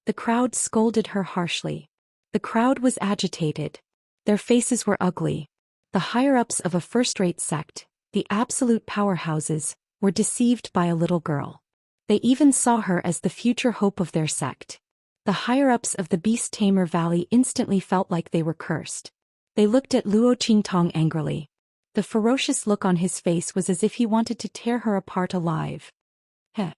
The crowd scolded her harshly. The crowd was agitated. Their faces were ugly. The higher-ups of a first-rate sect, the absolute powerhouses, were deceived by a little girl. They even saw her as the future hope of their sect. The higher-ups of the beast tamer valley instantly felt like they were cursed. They looked at Luo Qingtong angrily. The ferocious look on his face was as if he wanted to tear her apart alive. Heh.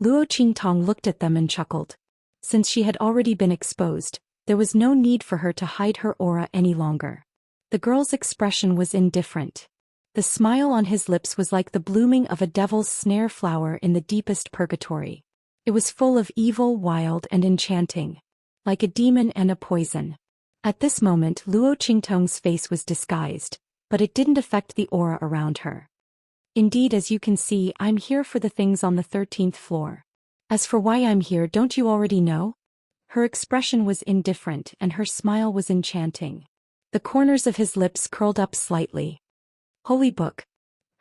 Luo Qingtong looked at them and chuckled. Since she had already been exposed, there was no need for her to hide her aura any longer. The girl's expression was indifferent. The smile on his lips was like the blooming of a devil's snare flower in the deepest purgatory. It was full of evil, wild, and enchanting. Like a demon and a poison. At this moment Luo Qingtong's face was disguised, but it didn't affect the aura around her. Indeed, as you can see, I'm here for the things on the 13th floor. As for why I'm here, don't you already know? Her expression was indifferent and her smile was enchanting. The corners of his lips curled up slightly. Holy Book.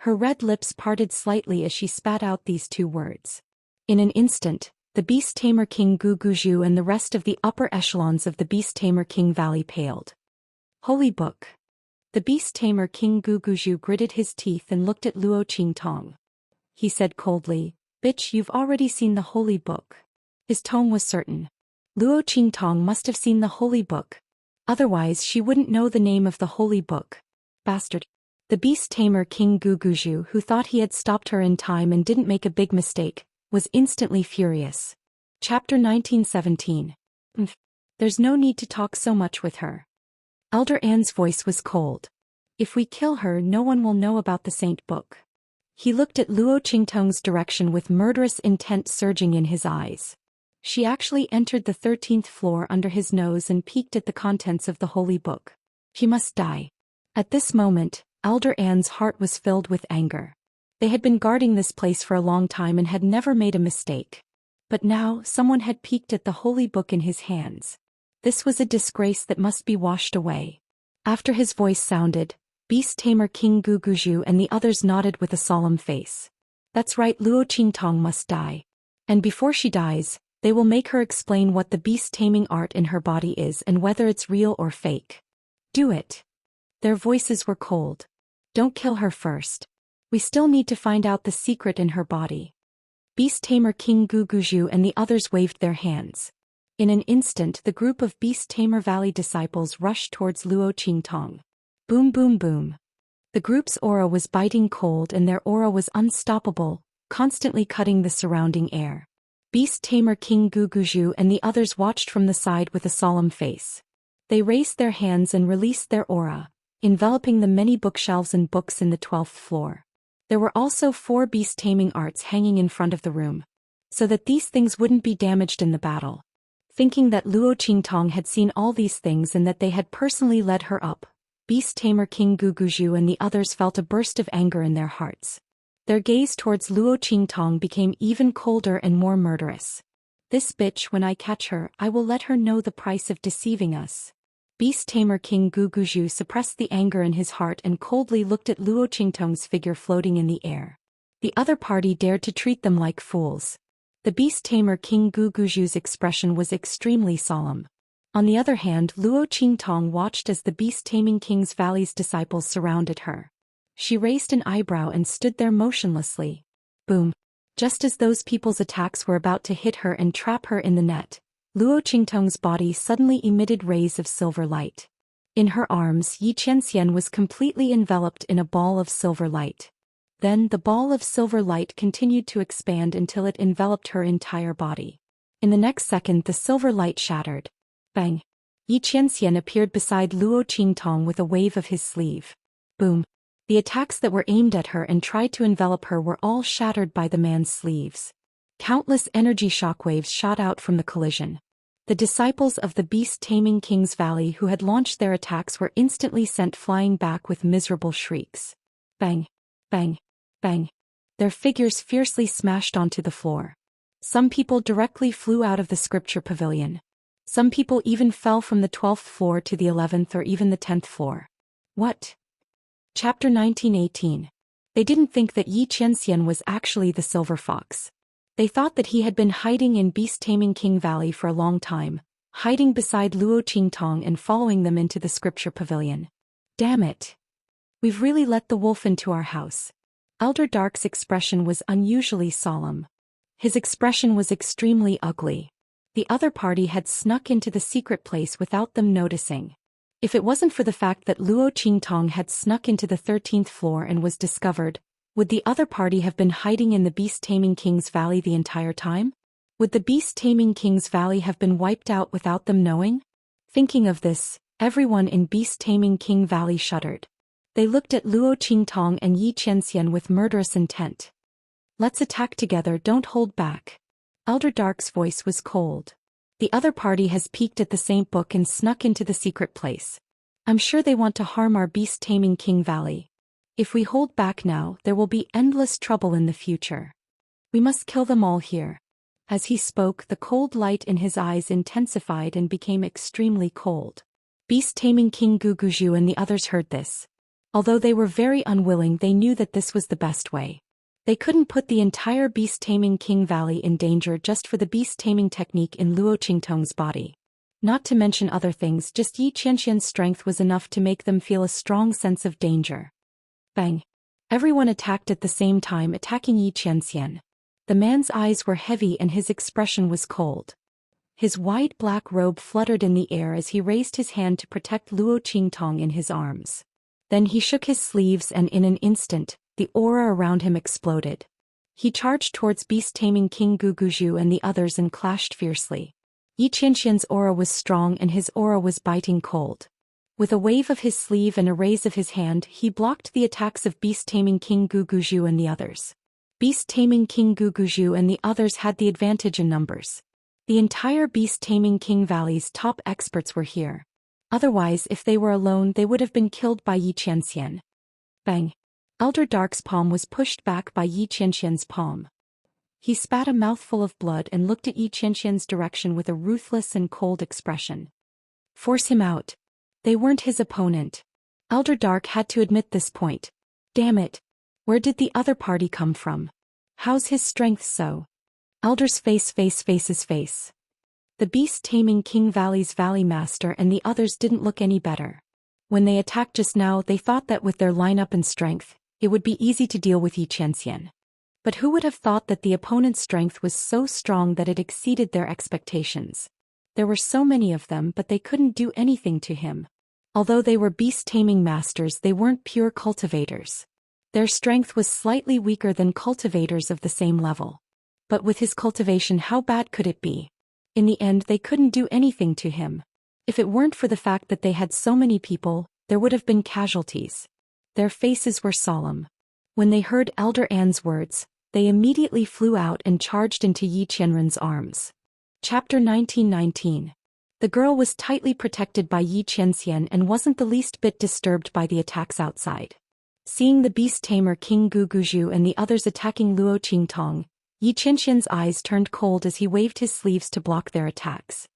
Her red lips parted slightly as she spat out these two words. In an instant, the Beast Tamer King Guguju and the rest of the upper echelons of the Beast Tamer King Valley paled. Holy Book. The Beast Tamer King Guguju gritted his teeth and looked at Luo Qingtong. He said coldly, "Bitch, you've already seen the Holy Book." His tone was certain. Luo Qingtong must have seen the Holy Book. Otherwise she wouldn't know the name of the Holy Book. Bastard. The Beast Tamer King Guguju, who thought he had stopped her in time and didn't make a big mistake, was instantly furious. Chapter 1917. There's no need to talk so much with her. Elder Anne's voice was cold. If we kill her, no one will know about the Saint Book. He looked at Luo Qingtong's direction with murderous intent surging in his eyes. She actually entered the 13th floor under his nose and peeked at the contents of the Holy Book. She must die. At this moment, Elder Anne's heart was filled with anger. They had been guarding this place for a long time and had never made a mistake. But now, someone had peeked at the Holy Book in his hands. This was a disgrace that must be washed away. After his voice sounded, Beast Tamer King Guguju and the others nodded with a solemn face. That's right, Luo Qingtong must die. And before she dies, they will make her explain what the beast-taming art in her body is and whether it's real or fake. Do it. Their voices were cold. Don't kill her first. We still need to find out the secret in her body. Beast Tamer King Guguju and the others waved their hands. In an instant the group of Beast Tamer Valley disciples rushed towards Luo Qingtong. Boom boom boom. The group's aura was biting cold and their aura was unstoppable, constantly cutting the surrounding air. Beast Tamer King Guguju and the others watched from the side with a solemn face. They raised their hands and released their aura, enveloping the many bookshelves and books in the 12th floor. There were also 4 beast-taming arts hanging in front of the room, so that these things wouldn't be damaged in the battle. Thinking that Luo Qingtong had seen all these things and that they had personally led her up, Beast Tamer King Guguju and the others felt a burst of anger in their hearts. Their gaze towards Luo Qingtong became even colder and more murderous. This bitch, when I catch her, I will let her know the price of deceiving us. Beast Tamer King Guguju suppressed the anger in his heart and coldly looked at Luo Qingtong's figure floating in the air. The other party dared to treat them like fools. The Beast Tamer King Guguju's expression was extremely solemn. On the other hand, Luo Qingtong watched as the beast-taming King's Valley's disciples surrounded her. She raised an eyebrow and stood there motionlessly. Boom. Just as those people's attacks were about to hit her and trap her in the net, Luo Qingtong's body suddenly emitted rays of silver light. In her arms, Xianxia was completely enveloped in a ball of silver light. Then the ball of silver light continued to expand until it enveloped her entire body. In the next second the silver light shattered. Bang! Xianxia appeared beside Luo Qingtong with a wave of his sleeve. Boom! The attacks that were aimed at her and tried to envelop her were all shattered by the man's sleeves. Countless energy shockwaves shot out from the collision. The disciples of the beast-taming King's Valley who had launched their attacks were instantly sent flying back with miserable shrieks. Bang! Bang! Bang! Their figures fiercely smashed onto the floor. Some people directly flew out of the scripture pavilion. Some people even fell from the 12th floor to the 11th or even the 10th floor. What? Chapter 1918. They didn't think that Xianxia was actually the silver fox. They thought that he had been hiding in beast-taming King Valley for a long time, hiding beside Luo Qingtong and following them into the scripture pavilion. Damn it. We've really let the wolf into our house. Elder Dark's expression was unusually solemn. His expression was extremely ugly. The other party had snuck into the secret place without them noticing. If it wasn't for the fact that Luo Qingtong had snuck into the 13th floor and was discovered, would the other party have been hiding in the beast-taming King's Valley the entire time? Would the beast-taming King's Valley have been wiped out without them knowing? Thinking of this, everyone in beast-taming King Valley shuddered. They looked at Luo Qingtong and Xianxia with murderous intent. Let's attack together, don't hold back. Elder Dark's voice was cold. The other party has peeked at the Saint Book and snuck into the secret place. I'm sure they want to harm our beast-taming King Valley. If we hold back now, there will be endless trouble in the future. We must kill them all here. As he spoke, the cold light in his eyes intensified and became extremely cold. Beast-taming King Guguju and the others heard this. Although they were very unwilling, they knew that this was the best way. They couldn't put the entire beast-taming King Valley in danger just for the beast-taming technique in Luo Qingtong's body. Not to mention other things, just Xianxia's strength was enough to make them feel a strong sense of danger. Bang! Everyone attacked at the same time, attacking Xianxia. The man's eyes were heavy and his expression was cold. His wide black robe fluttered in the air as he raised his hand to protect Luo Qingtong in his arms. Then he shook his sleeves and in an instant, the aura around him exploded. He charged towards beast-taming King Guguju and the others and clashed fiercely. Xianxia's aura was strong and his aura was biting cold. With a wave of his sleeve and a raise of his hand, he blocked the attacks of beast-taming King Guguju and the others. Beast-taming King Guguju and the others had the advantage in numbers. The entire beast-taming King Valley's top experts were here. Otherwise, if they were alone, they would have been killed by Xianxia. Bang! Elder Dark's palm was pushed back by Xianxia's palm. He spat a mouthful of blood and looked at Xianxia's direction with a ruthless and cold expression. Force him out. They weren't his opponent. Elder Dark had to admit this point. Damn it. Where did the other party come from? How's his strength so? Elder's face. The beast-taming King Valley's Valley Master and the others didn't look any better. When they attacked just now, they thought that with their lineup and strength, it would be easy to deal with Xianxia. But who would have thought that the opponent's strength was so strong that it exceeded their expectations? There were so many of them, but they couldn't do anything to him. Although they were beast-taming masters, they weren't pure cultivators. Their strength was slightly weaker than cultivators of the same level. But with his cultivation, how bad could it be? In the end, they couldn't do anything to him. If it weren't for the fact that they had so many people, there would have been casualties. Their faces were solemn. When they heard Elder An's words, they immediately flew out and charged into Yi Qianren's arms. Chapter 1919. The girl was tightly protected by Xianxia and wasn't the least bit disturbed by the attacks outside. Seeing the beast-tamer King Guguju and the others attacking Luo Qingtong, Xianxia's eyes turned cold as he waved his sleeves to block their attacks.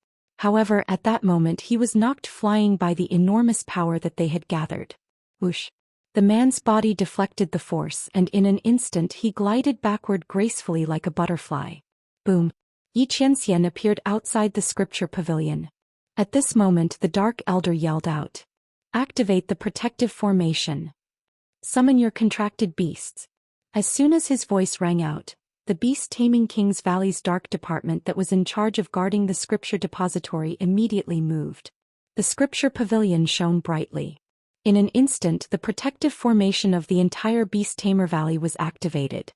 However, at that moment he was knocked flying by the enormous power that they had gathered. Whoosh! The man's body deflected the force and in an instant he glided backward gracefully like a butterfly. Boom! Xianxia appeared outside the scripture pavilion. At this moment the Dark Elder yelled out. Activate the protective formation. Summon your contracted beasts. As soon as his voice rang out, the beast-taming King's Valley's dark department that was in charge of guarding the scripture depository immediately moved. The scripture pavilion shone brightly. In an instant the protective formation of the entire beast-tamer valley was activated.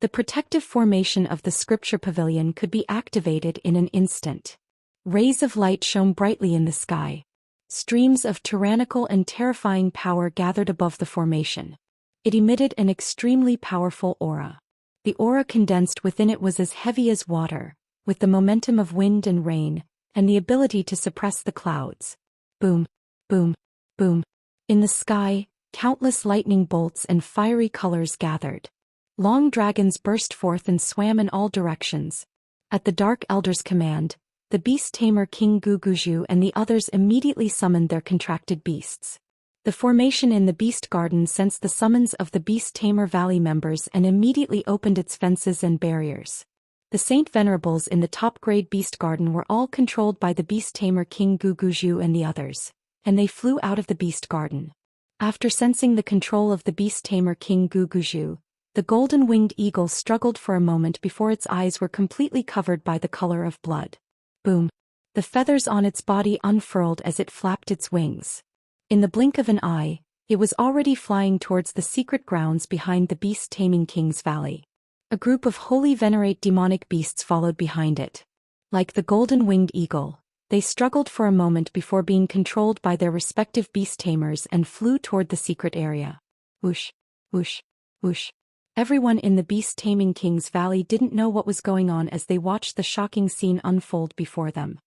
The protective formation of the scripture pavilion could be activated in an instant. Rays of light shone brightly in the sky. Streams of tyrannical and terrifying power gathered above the formation. It emitted an extremely powerful aura. The aura condensed within it was as heavy as water, with the momentum of wind and rain, and the ability to suppress the clouds. Boom, boom, boom. In the sky, countless lightning bolts and fiery colors gathered. Long dragons burst forth and swam in all directions. At the Dark Elder's command, the beast-tamer King Guguju and the others immediately summoned their contracted beasts. The formation in the Beast Garden sensed the summons of the beast-tamer valley members and immediately opened its fences and barriers. The Saint Venerables in the top-grade beast garden were all controlled by the beast tamer King Guguju and the others, and they flew out of the beast garden. After sensing the control of the beast tamer King Guguju, the golden-winged eagle struggled for a moment before its eyes were completely covered by the color of blood. Boom! The feathers on its body unfurled as it flapped its wings. In the blink of an eye, it was already flying towards the secret grounds behind the beast-taming King's Valley. A group of holy venerate demonic beasts followed behind it. Like the golden-winged eagle, they struggled for a moment before being controlled by their respective beast tamers and flew toward the secret area. Whoosh, whoosh, whoosh. Everyone in the beast-taming King's Valley didn't know what was going on as they watched the shocking scene unfold before them.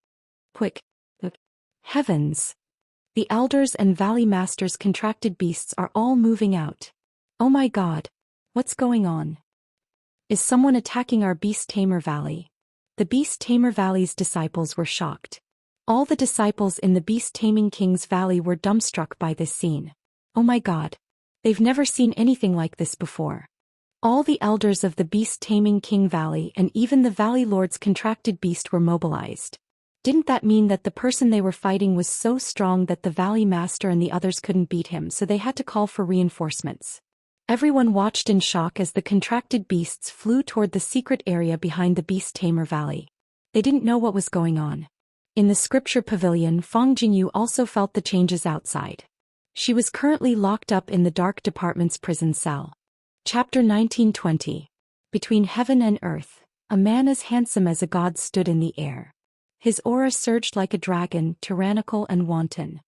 Quick! Heavens! The elders and valley masters' contracted beasts are all moving out. Oh my god! What's going on? Is someone attacking our Beast Tamer Valley? The Beast Tamer Valley's disciples were shocked. All the disciples in the Beast Taming King's Valley were dumbstruck by this scene. Oh my god. They've never seen anything like this before. All the elders of the Beast Taming King Valley and even the Valley Lord's contracted beast were mobilized. Didn't that mean that the person they were fighting was so strong that the Valley Master and the others couldn't beat him, so they had to call for reinforcements? Everyone watched in shock as the contracted beasts flew toward the secret area behind the Beast Tamer Valley. They didn't know what was going on. In the scripture pavilion, Fang Jingyu also felt the changes outside. She was currently locked up in the Dark Department's prison cell. Chapter 1920. Between heaven and earth, a man as handsome as a god stood in the air. His aura surged like a dragon, tyrannical and wanton.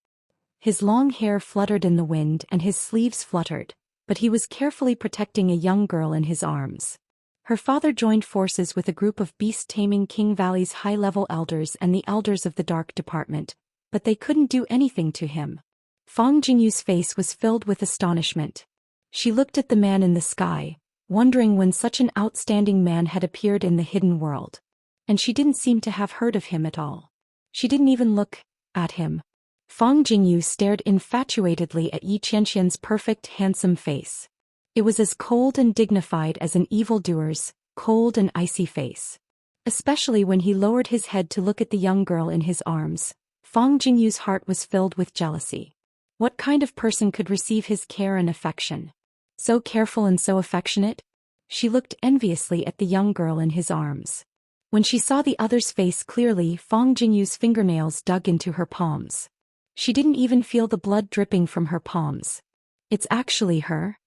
His long hair fluttered in the wind and his sleeves fluttered, but he was carefully protecting a young girl in his arms. Her father joined forces with a group of beast-taming King Valley's high-level elders and the elders of the Dark Department, but they couldn't do anything to him. Fang Jingyu's face was filled with astonishment. She looked at the man in the sky, wondering when such an outstanding man had appeared in the hidden world. And she didn't seem to have heard of him at all. She didn't even look at him. Fang Jingyu stared infatuatedly at Yi Qianxian's perfect, handsome face. It was as cold and dignified as an evildoer's, cold and icy face. Especially when he lowered his head to look at the young girl in his arms, Fang Jingyu's heart was filled with jealousy. What kind of person could receive his care and affection? So careful and so affectionate? She looked enviously at the young girl in his arms. When she saw the other's face clearly, Fang Jingyu's fingernails dug into her palms. She didn't even feel the blood dripping from her palms. It's actually her?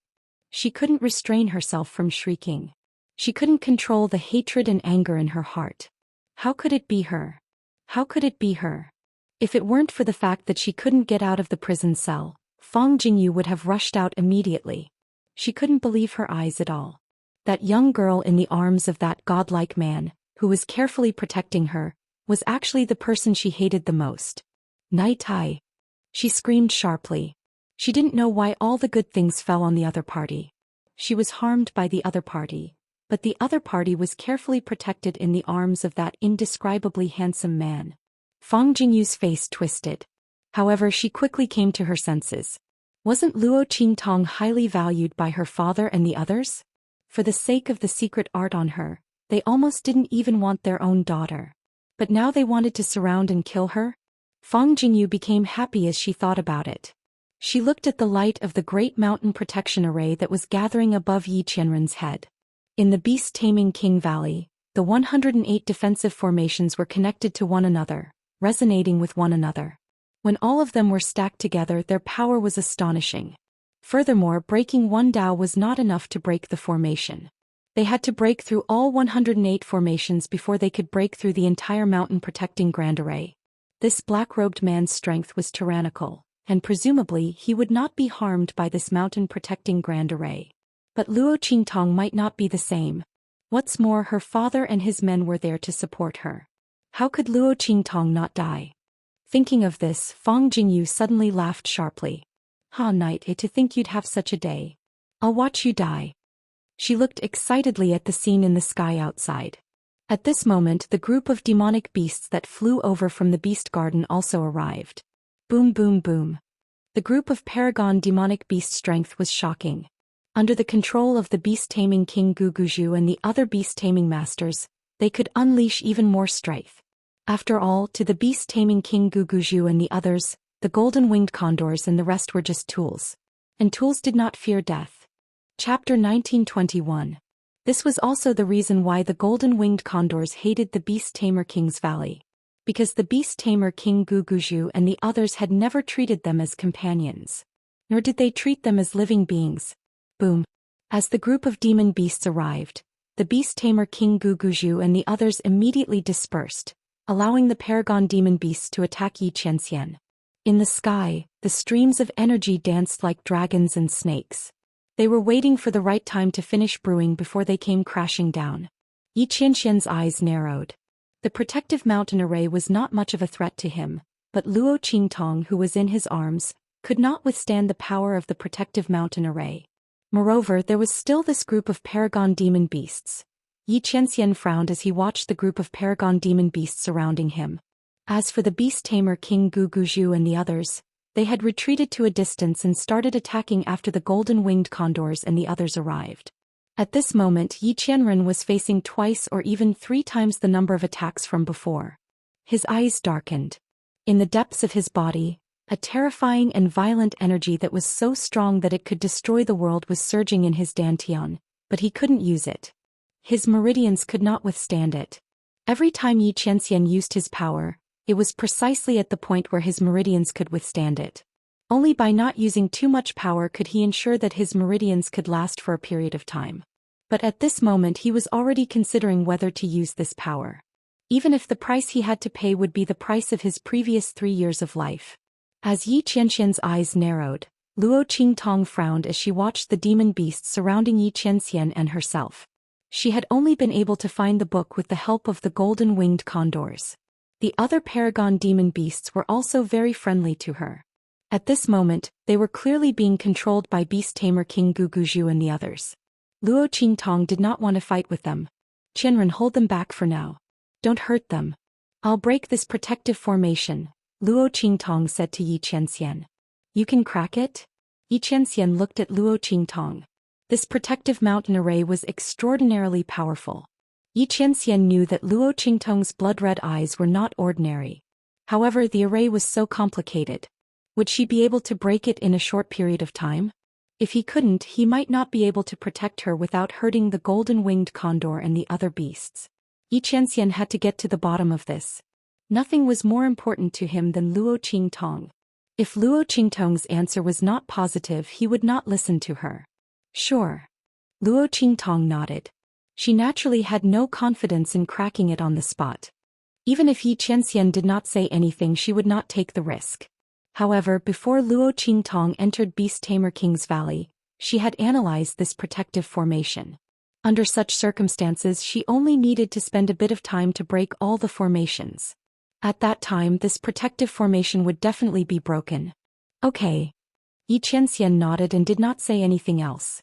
She couldn't restrain herself from shrieking. She couldn't control the hatred and anger in her heart. How could it be her? How could it be her? If it weren't for the fact that she couldn't get out of the prison cell, Fang Jingyu would have rushed out immediately. She couldn't believe her eyes at all. That young girl in the arms of that godlike man, who was carefully protecting her, was actually the person she hated the most. Night-ai. She screamed sharply. She didn't know why all the good things fell on the other party. She was harmed by the other party, but the other party was carefully protected in the arms of that indescribably handsome man. Fang Jingyu's face twisted. However, she quickly came to her senses. Wasn't Luo Qingtong highly valued by her father and the others? For the sake of the secret art on her, they almost didn't even want their own daughter. But now they wanted to surround and kill her? Fang Jingyu became happy as she thought about it. She looked at the light of the great mountain protection array that was gathering above Yi Qianren's head. In the beast-taming King Valley, the 108 defensive formations were connected to one another, resonating with one another. When all of them were stacked together, their power was astonishing. Furthermore, breaking one Dao was not enough to break the formation. They had to break through all 108 formations before they could break through the entire mountain-protecting grand array. This black-robed man's strength was tyrannical, and presumably he would not be harmed by this mountain-protecting grand array. But Luo Qingtong might not be the same. What's more, her father and his men were there to support her. How could Luo Qingtong not die? Thinking of this, Fang Jingyu suddenly laughed sharply. "Ha, knight, to think you'd have such a day. I'll watch you die." She looked excitedly at the scene in the sky outside. At this moment, the group of demonic beasts that flew over from the beast garden also arrived. Boom boom boom. The group of paragon demonic beast strength was shocking. Under the control of the beast-taming King Guguju and the other beast-taming masters, they could unleash even more strife. After all, to the beast-taming King Guguju and the others, the golden-winged condors and the rest were just tools. And tools did not fear death. Chapter 1921. This was also the reason why the golden-winged condors hated the beast-tamer King's Valley. Because the beast-tamer King Guguju and the others had never treated them as companions. Nor did they treat them as living beings. Boom. As the group of demon beasts arrived, the beast-tamer King Guguju and the others immediately dispersed, allowing the paragon demon beasts to attack Xianxia. In the sky, the streams of energy danced like dragons and snakes. They were waiting for the right time to finish brewing before they came crashing down. Xianxia's eyes narrowed. The protective mountain array was not much of a threat to him, but Luo Qingtong, who was in his arms, could not withstand the power of the protective mountain array. Moreover, there was still this group of paragon demon beasts. Xianxia frowned as he watched the group of paragon demon beasts surrounding him. As for the beast-tamer King Guguju and the others, they had retreated to a distance and started attacking after the golden-winged condors and the others arrived. At this moment, Yi Qianren was facing twice or even 3 times the number of attacks from before. His eyes darkened. In the depths of his body, a terrifying and violent energy that was so strong that it could destroy the world was surging in his dantian, but he couldn't use it. His meridians could not withstand it. Every time Yi Qianxian used his power, it was precisely at the point where his meridians could withstand it. Only by not using too much power could he ensure that his meridians could last for a period of time. But at this moment he was already considering whether to use this power. Even if the price he had to pay would be the price of his previous 3 years of life. As Yi Qianxian's eyes narrowed, Luo Qingtong frowned as she watched the demon beasts surrounding Yi Qianxian and herself. She had only been able to find the book with the help of the golden-winged condors. The other paragon demon beasts were also very friendly to her. At this moment, they were clearly being controlled by beast-tamer King Guguju and the others. Luo Qingtong did not want to fight with them. Qianren, hold them back for now. Don't hurt them. I'll break this protective formation, Luo Qingtong said to Yi Qianxian. You can crack it? Yi Qianxian looked at Luo Qingtong. This protective mountain array was extraordinarily powerful. Yi Qianxian knew that Luo Qingtong's blood-red eyes were not ordinary. However, the array was so complicated. Would she be able to break it in a short period of time? If he couldn't, he might not be able to protect her without hurting the golden-winged condor and the other beasts. Yi Qianxian had to get to the bottom of this. Nothing was more important to him than Luo Qingtong. If Luo Qingtong's answer was not positive, he would not listen to her. Sure. Luo Qingtong nodded. She naturally had no confidence in cracking it on the spot. Even if Yi Qianxian did not say anything, she would not take the risk. However, before Luo Qingtong entered Beast-Tamer King's Valley, she had analyzed this protective formation. Under such circumstances, she only needed to spend a bit of time to break all the formations. At that time, this protective formation would definitely be broken. Okay. Yi Qianxian nodded and did not say anything else.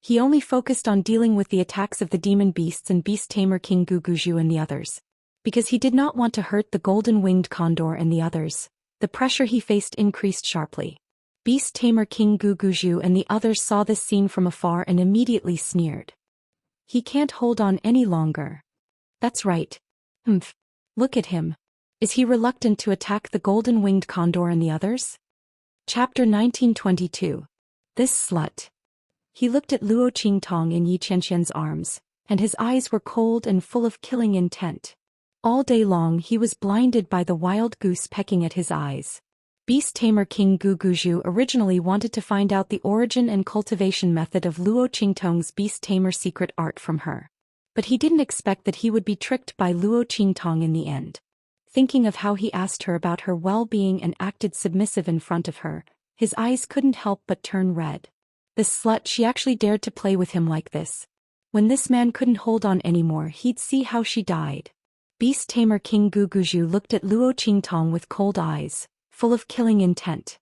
He only focused on dealing with the attacks of the demon beasts and beast-tamer King Guguju and the others. Because he did not want to hurt the golden-winged condor and the others, the pressure he faced increased sharply. Beast-tamer King Guguju and the others saw this scene from afar and immediately sneered. He can't hold on any longer. That's right. Look at him. Is he reluctant to attack the golden-winged condor and the others? Chapter 1922. This slut. He looked at Luo Qingtong in Yi Qianxian's arms, and his eyes were cold and full of killing intent. All day long he was blinded by the wild goose pecking at his eyes. Beast-tamer King Guguju originally wanted to find out the origin and cultivation method of Luo Qingtong's beast-tamer secret art from her. But he didn't expect that he would be tricked by Luo Qingtong in the end. Thinking of how he asked her about her well-being and acted submissive in front of her, his eyes couldn't help but turn red. This slut, she actually dared to play with him like this. When this man couldn't hold on anymore, he'd see how she died. Beast-tamer King Guguju looked at Luo Qingtong with cold eyes, full of killing intent.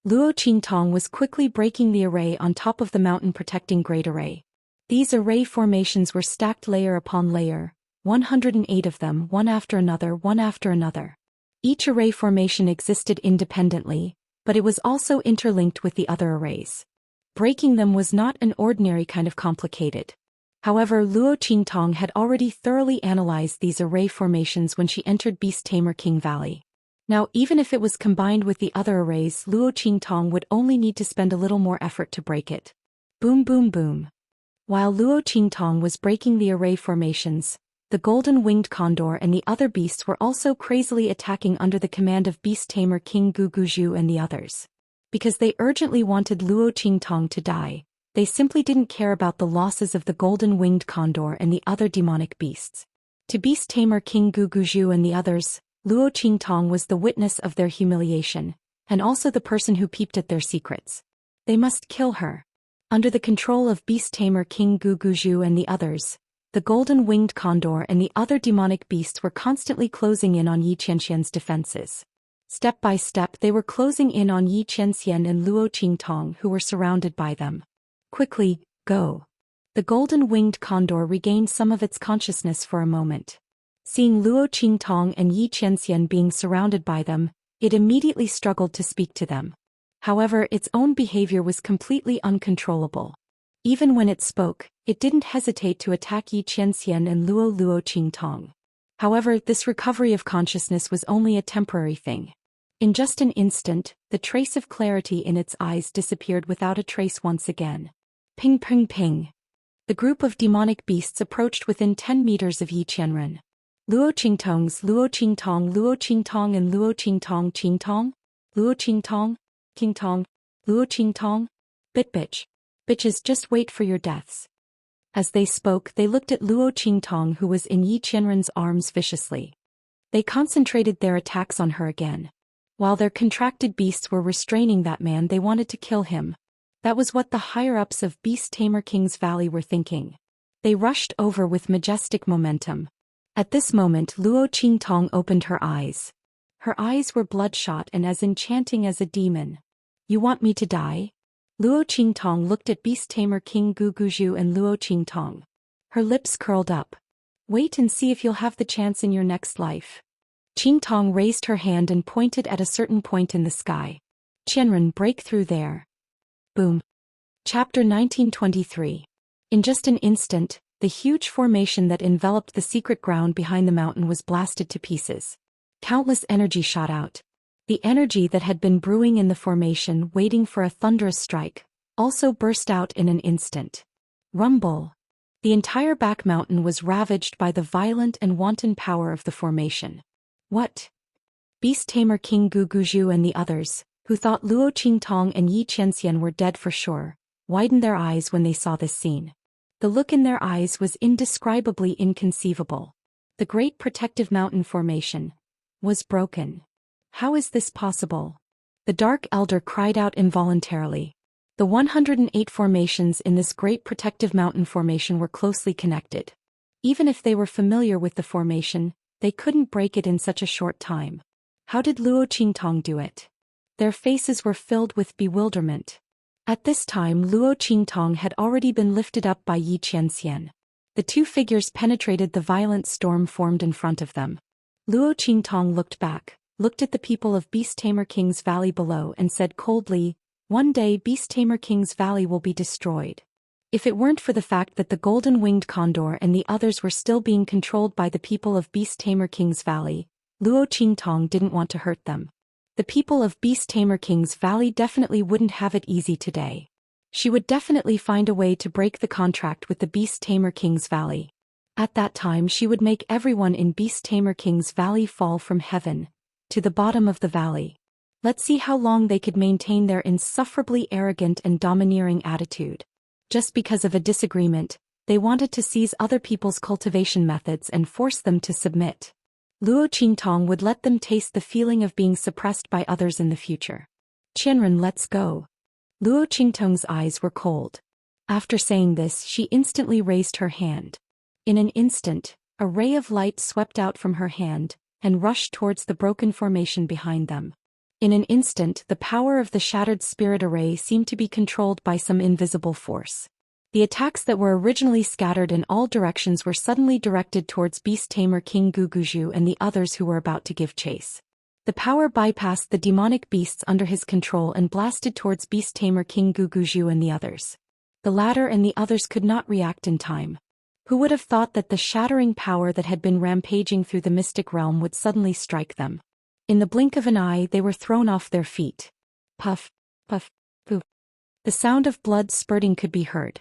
Luo Qingtong was quickly breaking the array on top of the mountain protecting great array. These array formations were stacked layer upon layer, 108 of them, one after another, one after another. Each array formation existed independently, but it was also interlinked with the other arrays. Breaking them was not an ordinary kind of complicated. However, Luo Qingtong had already thoroughly analyzed these array formations when she entered Beast Tamer King Valley. Now, even if it was combined with the other arrays, Luo Qingtong would only need to spend a little more effort to break it. Boom boom boom. While Luo Qingtong was breaking the array formations, the golden-winged condor and the other beasts were also crazily attacking under the command of Beast Tamer King Guguzhu and the others. Because they urgently wanted Luo Qingtong to die, they simply didn't care about the losses of the golden-winged condor and the other demonic beasts. To Beast Tamer King Guguzhu and the others, Luo Qingtong was the witness of their humiliation, and also the person who peeped at their secrets. They must kill her. Under the control of Beast Tamer King Guguzhu and the others, the golden-winged condor and the other demonic beasts were constantly closing in on Xianxian's defenses. Step by step they were closing in on Xianxian and Luo Qingtong, who were surrounded by them. Quickly, go. The golden-winged condor regained some of its consciousness for a moment. Seeing Luo Qingtong and Xianxian being surrounded by them, it immediately struggled to speak to them. However, its own behavior was completely uncontrollable. Even when it spoke, it didn't hesitate to attack Xianxian and Luo Qingtong. However, this recovery of consciousness was only a temporary thing. In just an instant, the trace of clarity in its eyes disappeared without a trace once again. Ping ping ping. The group of demonic beasts approached within 10 meters of Xianren. Luo Qingtong, and Luo Qingtong Qingtong? Luo Qingtong? Qingtong? Luo Qingtong? Bitch. Bitches, just wait for your deaths. As they spoke, they looked at Luo Qingtong, who was in Xianren's arms, viciously. They concentrated their attacks on her again. While their contracted beasts were restraining that man, they wanted to kill him. That was what the higher-ups of Beast Tamer King's Valley were thinking. They rushed over with majestic momentum. At this moment, Luo Qingtong opened her eyes. Her eyes were bloodshot and as enchanting as a demon. You want me to die? Luo Qingtong looked at Beast Tamer King Guguzhu and Luo Qingtong. Her lips curled up. Wait and see if you'll have the chance in your next life. Qingtong raised her hand and pointed at a certain point in the sky. Qianren, break through there. Boom. Chapter 1923. In just an instant, the huge formation that enveloped the secret ground behind the mountain was blasted to pieces. Countless energy shot out. The energy that had been brewing in the formation, waiting for a thunderous strike, also burst out in an instant. Rumble. The entire back mountain was ravaged by the violent and wanton power of the formation. What? Beast Tamer King Guguzhu and the others, who thought Luo Qingtong and Xianxian were dead for sure, widened their eyes when they saw this scene. The look in their eyes was indescribably inconceivable. The great protective mountain formation was broken. How is this possible? The Dark Elder cried out involuntarily. The 108 formations in this great protective mountain formation were closely connected. Even if they were familiar with the formation, they couldn't break it in such a short time. How did Luo Qingtong do it? Their faces were filled with bewilderment. At this time, Luo Qingtong had already been lifted up by Xianxian. The two figures penetrated the violent storm formed in front of them. Luo Qingtong looked back, looked at the people of Beast Tamer King's Valley below and said coldly, "One day Beast Tamer King's Valley will be destroyed." If it weren't for the fact that the golden-winged condor and the others were still being controlled by the people of Beast Tamer King's Valley, Luo Qingtong didn't want to hurt them. The people of Beast Tamer King's Valley definitely wouldn't have it easy today. She would definitely find a way to break the contract with the Beast Tamer King's Valley. At that time she would make everyone in Beast Tamer King's Valley fall from heaven to the bottom of the valley. Let's see how long they could maintain their insufferably arrogant and domineering attitude. Just because of a disagreement, they wanted to seize other people's cultivation methods and force them to submit. Luo Qingtong would let them taste the feeling of being suppressed by others in the future. Qianren, let's go. Luo Qingtong's eyes were cold. After saying this, she instantly raised her hand. In an instant, a ray of light swept out from her hand and rushed towards the broken formation behind them. In an instant, the power of the shattered spirit array seemed to be controlled by some invisible force. The attacks that were originally scattered in all directions were suddenly directed towards Beast Tamer King Guguzhu and the others who were about to give chase. The power bypassed the demonic beasts under his control and blasted towards Beast Tamer King Guguzhu and the others. The latter and the others could not react in time. Who would have thought that the shattering power that had been rampaging through the mystic realm would suddenly strike them? In the blink of an eye they were thrown off their feet. Puff, puff, poof. The sound of blood spurting could be heard.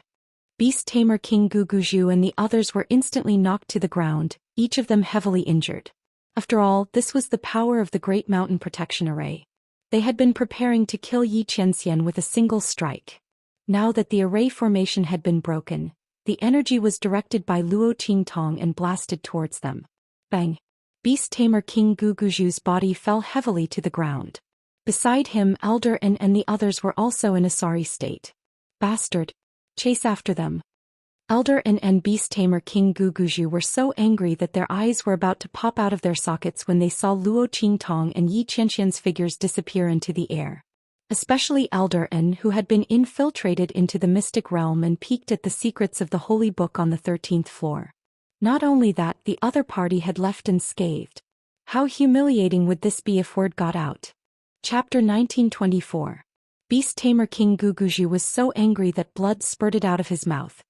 Beast Tamer King Guguju and the others were instantly knocked to the ground, each of them heavily injured. After all, this was the power of the Great Mountain Protection Array. They had been preparing to kill Xianxia with a single strike. Now that the array formation had been broken, the energy was directed by Luo Qingtong and blasted towards them. Bang! Beast Tamer King Guguju's body fell heavily to the ground. Beside him, Elder and the others were also in a sorry state. Bastard! Chase after them. Elder and Beast Tamer King Guguju were so angry that their eyes were about to pop out of their sockets when they saw Luo Qingtong and Yi Qianxian's figures disappear into the air. Especially Elder N, who had been infiltrated into the mystic realm and peeked at the secrets of the holy book on the 13th floor. Not only that, the other party had left unscathed. How humiliating would this be if word got out? Chapter 1924. Beast Tamer King Guguju was so angry that blood spurted out of his mouth.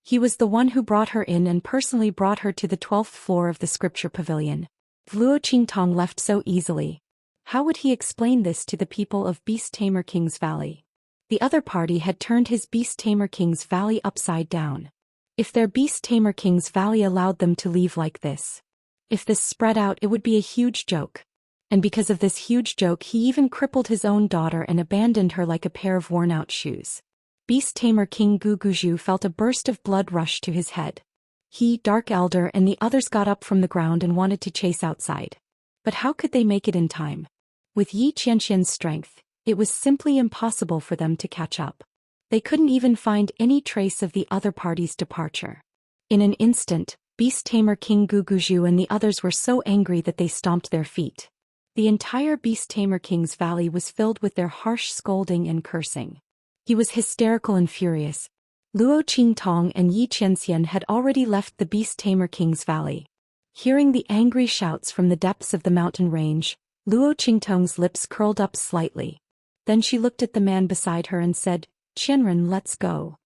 He was the one who brought her in and personally brought her to the 12th floor of the scripture pavilion. Luo Qingtong left so easily. How would he explain this to the people of Beast Tamer King's Valley? The other party had turned his Beast Tamer King's Valley upside down. If their Beast Tamer King's Valley allowed them to leave like this. If this spread out, it would be a huge joke. And because of this huge joke, he even crippled his own daughter and abandoned her like a pair of worn-out shoes. Beast Tamer King Guguju felt a burst of blood rush to his head. He, Dark Elder and the others got up from the ground and wanted to chase outside. But how could they make it in time? With Yi Qianxian's strength, it was simply impossible for them to catch up. They couldn't even find any trace of the other party's departure. In an instant, Beast Tamer King Guguju and the others were so angry that they stomped their feet. The entire Beast Tamer King's Valley was filled with their harsh scolding and cursing. He was hysterical and furious. Luo Qingtong and Yi Qianxian had already left the Beast Tamer King's Valley. Hearing the angry shouts from the depths of the mountain range, Luo Qingtong's lips curled up slightly. Then she looked at the man beside her and said, "Qianren, let's go."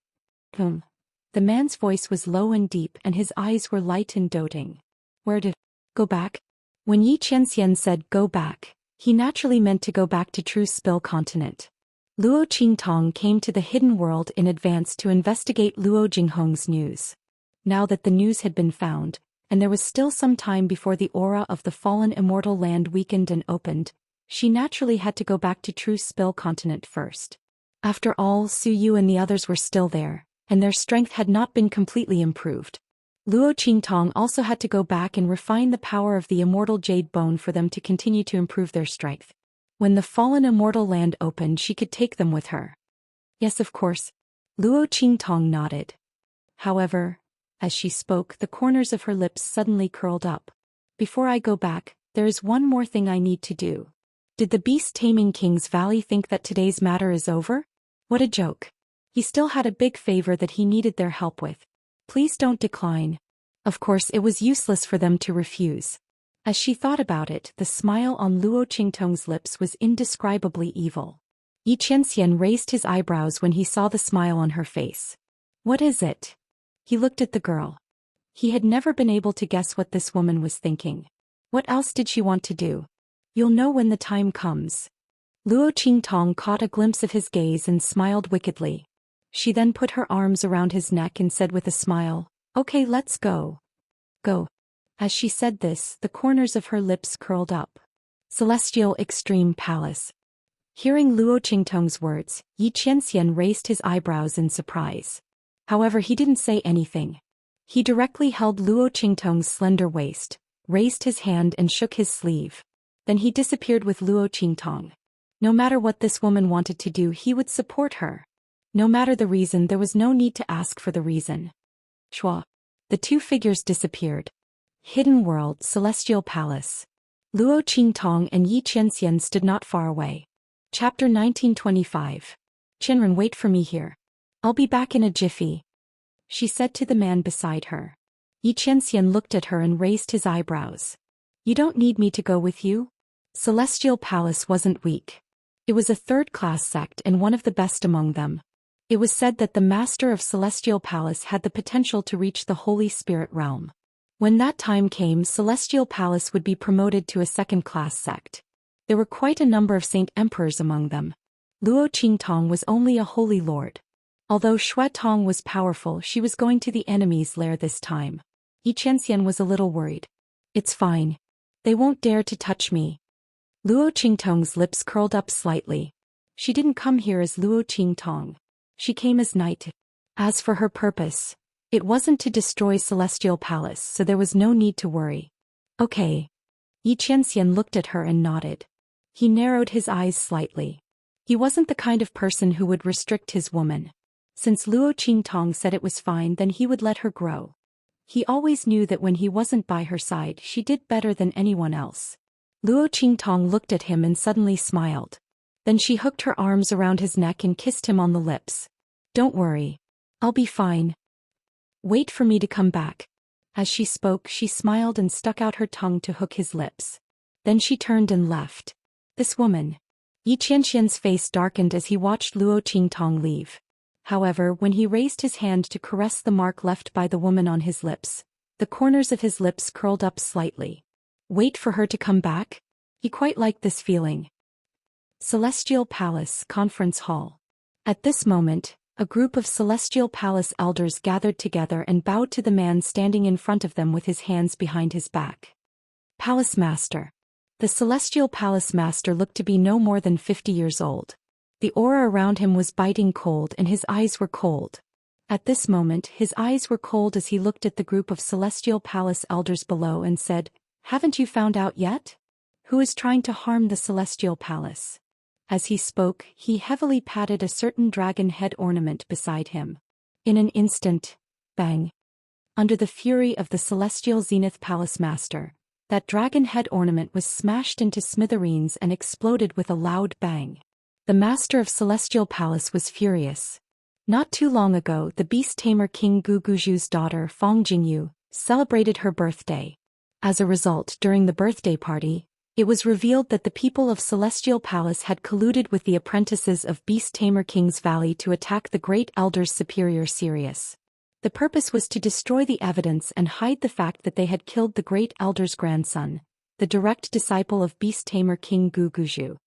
The man's voice was low and deep and his eyes were light and doting. Where to go back? When Yi Qianxian said go back, he naturally meant to go back to True Spill Continent. Luo Qingtong came to the hidden world in advance to investigate Luo Jinghong's news. Now that the news had been found, and there was still some time before the aura of the fallen immortal land weakened and opened, she naturally had to go back to True Spill Continent first. After all, Su Yu and the others were still there, and their strength had not been completely improved. Luo Qingtong also had to go back and refine the power of the immortal jade bone for them to continue to improve their strength. When the fallen immortal land opened, she could take them with her. Yes, of course. Luo Qingtong nodded. However, as she spoke, the corners of her lips suddenly curled up. Before I go back, there is one more thing I need to do. Did the Beast Taming King's Valley think that today's matter is over? What a joke. He still had a big favor that he needed their help with. Please don't decline. Of course, it was useless for them to refuse. As she thought about it, the smile on Luo Qingtong's lips was indescribably evil. Yi Qianxian raised his eyebrows when he saw the smile on her face. What is it? He looked at the girl. He had never been able to guess what this woman was thinking. What else did she want to do? You'll know when the time comes. Luo Qingtong caught a glimpse of his gaze and smiled wickedly. She then put her arms around his neck and said with a smile, "Okay, let's go." Go. As she said this, the corners of her lips curled up. Celestial Extreme Palace. Hearing Luo Qingtong's words, Yi Qianxian raised his eyebrows in surprise. However, he didn't say anything. He directly held Luo Qingtong's slender waist, raised his hand and shook his sleeve. Then he disappeared with Luo Qingtong. No matter what this woman wanted to do, he would support her. No matter the reason, there was no need to ask for the reason. Chua. The two figures disappeared. Hidden World, Celestial Palace. Luo Qingtong and Yi Qianxian stood not far away. Chapter 1925. Qianren, wait for me here. I'll be back in a jiffy, she said to the man beside her. Yi Qianxian looked at her and raised his eyebrows. You don't need me to go with you? Celestial Palace wasn't weak. It was a third-class sect and one of the best among them. It was said that the Master of Celestial Palace had the potential to reach the Holy Spirit realm. When that time came, Celestial Palace would be promoted to a second-class sect. There were quite a number of Saint Emperors among them. Luo Qingtong was only a holy lord. Although Xue Tong was powerful, she was going to the enemy's lair this time. Xianxia was a little worried. It's fine. They won't dare to touch me. Luo Qingtong's lips curled up slightly. She didn't come here as Luo Qingtong. She came as knight. As for her purpose, it wasn't to destroy Celestial Palace, so there was no need to worry. Okay. Xianxia looked at her and nodded. He narrowed his eyes slightly. He wasn't the kind of person who would restrict his woman. Since Luo Qingtong said it was fine, then he would let her grow. He always knew that when he wasn't by her side, she did better than anyone else. Luo Qingtong looked at him and suddenly smiled. Then she hooked her arms around his neck and kissed him on the lips. Don't worry. I'll be fine. Wait for me to come back. As she spoke, she smiled and stuck out her tongue to hook his lips. Then she turned and left. This woman. Xianxian's face darkened as he watched Luo Qingtong leave. However, when he raised his hand to caress the mark left by the woman on his lips, the corners of his lips curled up slightly. Wait for her to come back? He quite liked this feeling. Celestial Palace Conference Hall. At this moment, a group of Celestial Palace elders gathered together and bowed to the man standing in front of them with his hands behind his back. Palace Master. The Celestial Palace Master looked to be no more than 50 years old. The aura around him was biting cold and his eyes were cold. At this moment, his eyes were cold as he looked at the group of Celestial Palace elders below and said, "Haven't you found out yet? Who is trying to harm the Celestial Palace?" As he spoke, he heavily patted a certain dragon head ornament beside him. In an instant, bang! Under the fury of the Celestial Zenith Palace Master, that dragon head ornament was smashed into smithereens and exploded with a loud bang. The Master of Celestial Palace was furious. Not too long ago, the beast tamer King Guguju's daughter Fong Jingyu celebrated her birthday. As a result, during the birthday party, it was revealed that the people of Celestial Palace had colluded with the apprentices of Beast Tamer King's Valley to attack the Great Elder's superior Sirius. The purpose was to destroy the evidence and hide the fact that they had killed the Great Elder's grandson, the direct disciple of Beast Tamer King Guguju.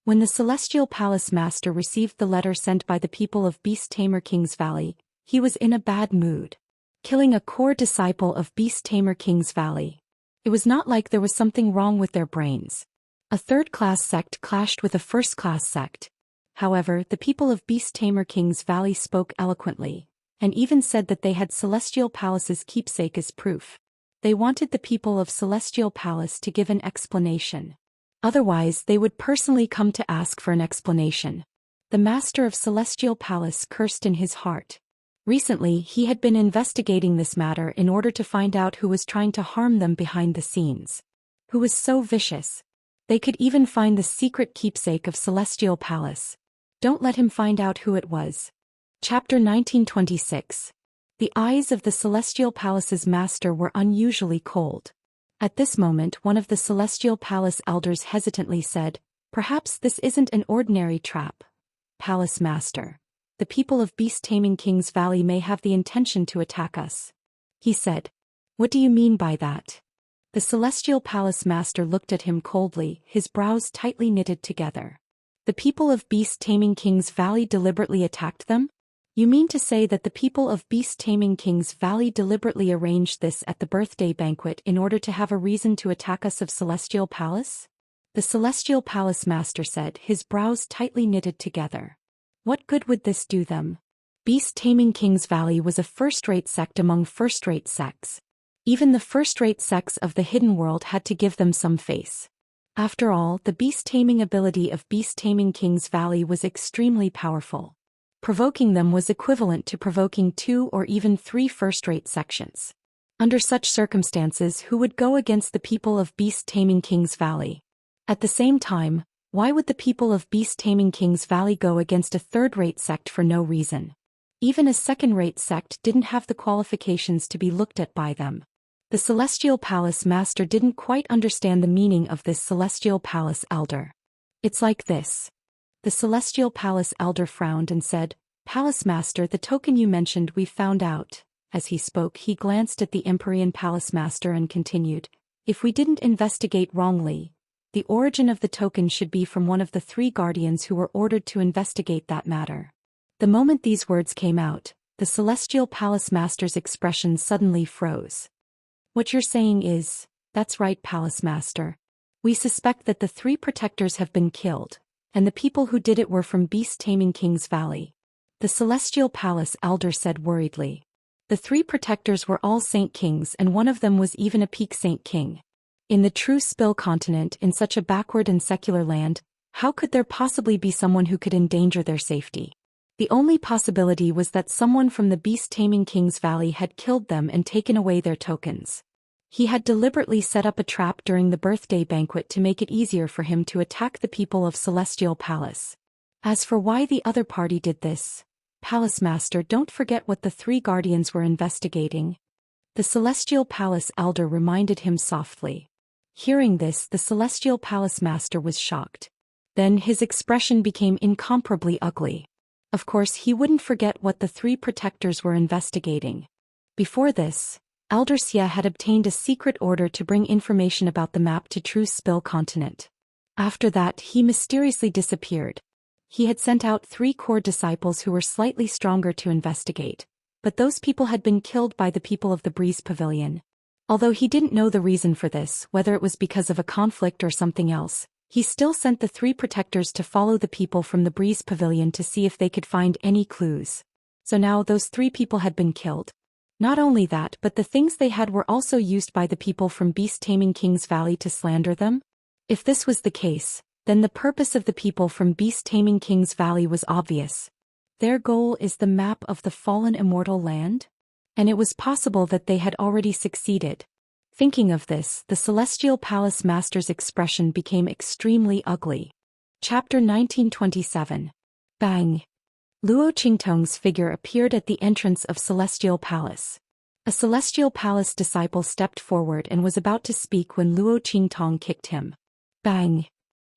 When the Celestial Palace Master received the letter sent by the people of Beast Tamer King's Valley, he was in a bad mood. Killing a core disciple of Beast Tamer King's Valley. It was not like there was something wrong with their brains. A third-class sect clashed with a first-class sect. However, the people of Beast Tamer King's Valley spoke eloquently, and even said that they had Celestial Palace's keepsake as proof. They wanted the people of Celestial Palace to give an explanation. Otherwise, they would personally come to ask for an explanation. The Master of Celestial Palace cursed in his heart. Recently, he had been investigating this matter in order to find out who was trying to harm them behind the scenes. Who was so vicious? They could even find the secret keepsake of Celestial Palace. Don't let him find out who it was. Chapter 1926. The eyes of the Celestial Palace's master were unusually cold. At this moment, one of the Celestial Palace elders hesitantly said, "Perhaps this isn't an ordinary trap. Palace Master. The people of Beast Taming King's Valley may have the intention to attack us." He said. "What do you mean by that?" The Celestial Palace Master looked at him coldly, his brows tightly knitted together. The people of Beast Taming King's Valley deliberately attacked them? You mean to say that the people of Beast Taming King's Valley deliberately arranged this at the birthday banquet in order to have a reason to attack us of Celestial Palace? The Celestial Palace Master said, his brows tightly knitted together. What good would this do them? Beast Taming King's Valley was a first-rate sect among first-rate sects. Even the first-rate sects of the hidden world had to give them some face. After all, the beast-taming ability of Beast Taming King's Valley was extremely powerful. Provoking them was equivalent to provoking 2 or even 3 first-rate sections. Under such circumstances, who would go against the people of Beast Taming King's Valley? At the same time, why would the people of Beast Taming King's Valley go against a third-rate sect for no reason? Even a second-rate sect didn't have the qualifications to be looked at by them. The Celestial Palace Master didn't quite understand the meaning of this Celestial Palace Elder. It's like this. The Celestial Palace Elder frowned and said, Palace Master, the token you mentioned we've found out. As he spoke, he glanced at the Empyrean Palace Master and continued, if we didn't investigate wrongly, the origin of the token should be from one of the 3 guardians who were ordered to investigate that matter. The moment these words came out, the Celestial Palace Master's expression suddenly froze. What you're saying is, that's right, Palace Master. We suspect that the 3 protectors have been killed, and the people who did it were from beast-taming King's Valley. The Celestial Palace Elder said worriedly. The 3 protectors were all Saint Kings, and one of them was even a peak Saint King. In the true Spill continent, in such a backward and secular land, how could there possibly be someone who could endanger their safety? The only possibility was that someone from the beast-taming King's Valley had killed them and taken away their tokens. He had deliberately set up a trap during the birthday banquet to make it easier for him to attack the people of Celestial Palace. As for why the other party did this, Palace Master, don't forget what the 3 guardians were investigating. The Celestial Palace Elder reminded him softly. Hearing this, the Celestial Palace Master was shocked. Then his expression became incomparably ugly. Of course, he wouldn't forget what the 3 protectors were investigating. Before this, Elder Xia had obtained a secret order to bring information about the map to True Spill continent. After that, he mysteriously disappeared. He had sent out 3 core disciples who were slightly stronger to investigate, but those people had been killed by the people of the Breeze Pavilion. Although he didn't know the reason for this, whether it was because of a conflict or something else, he still sent the 3 protectors to follow the people from the Breeze Pavilion to see if they could find any clues. So now those 3 people had been killed. Not only that, but the things they had were also used by the people from beast-taming King's Valley to slander them? If this was the case, then the purpose of the people from beast-taming King's Valley was obvious. Their goal is the map of the fallen immortal land? And it was possible that they had already succeeded. Thinking of this, the Celestial Palace Master's expression became extremely ugly. Chapter 1927. Bang! Luo Qingtong's figure appeared at the entrance of Celestial Palace. A Celestial Palace disciple stepped forward and was about to speak when Luo Qingtong kicked him. Bang!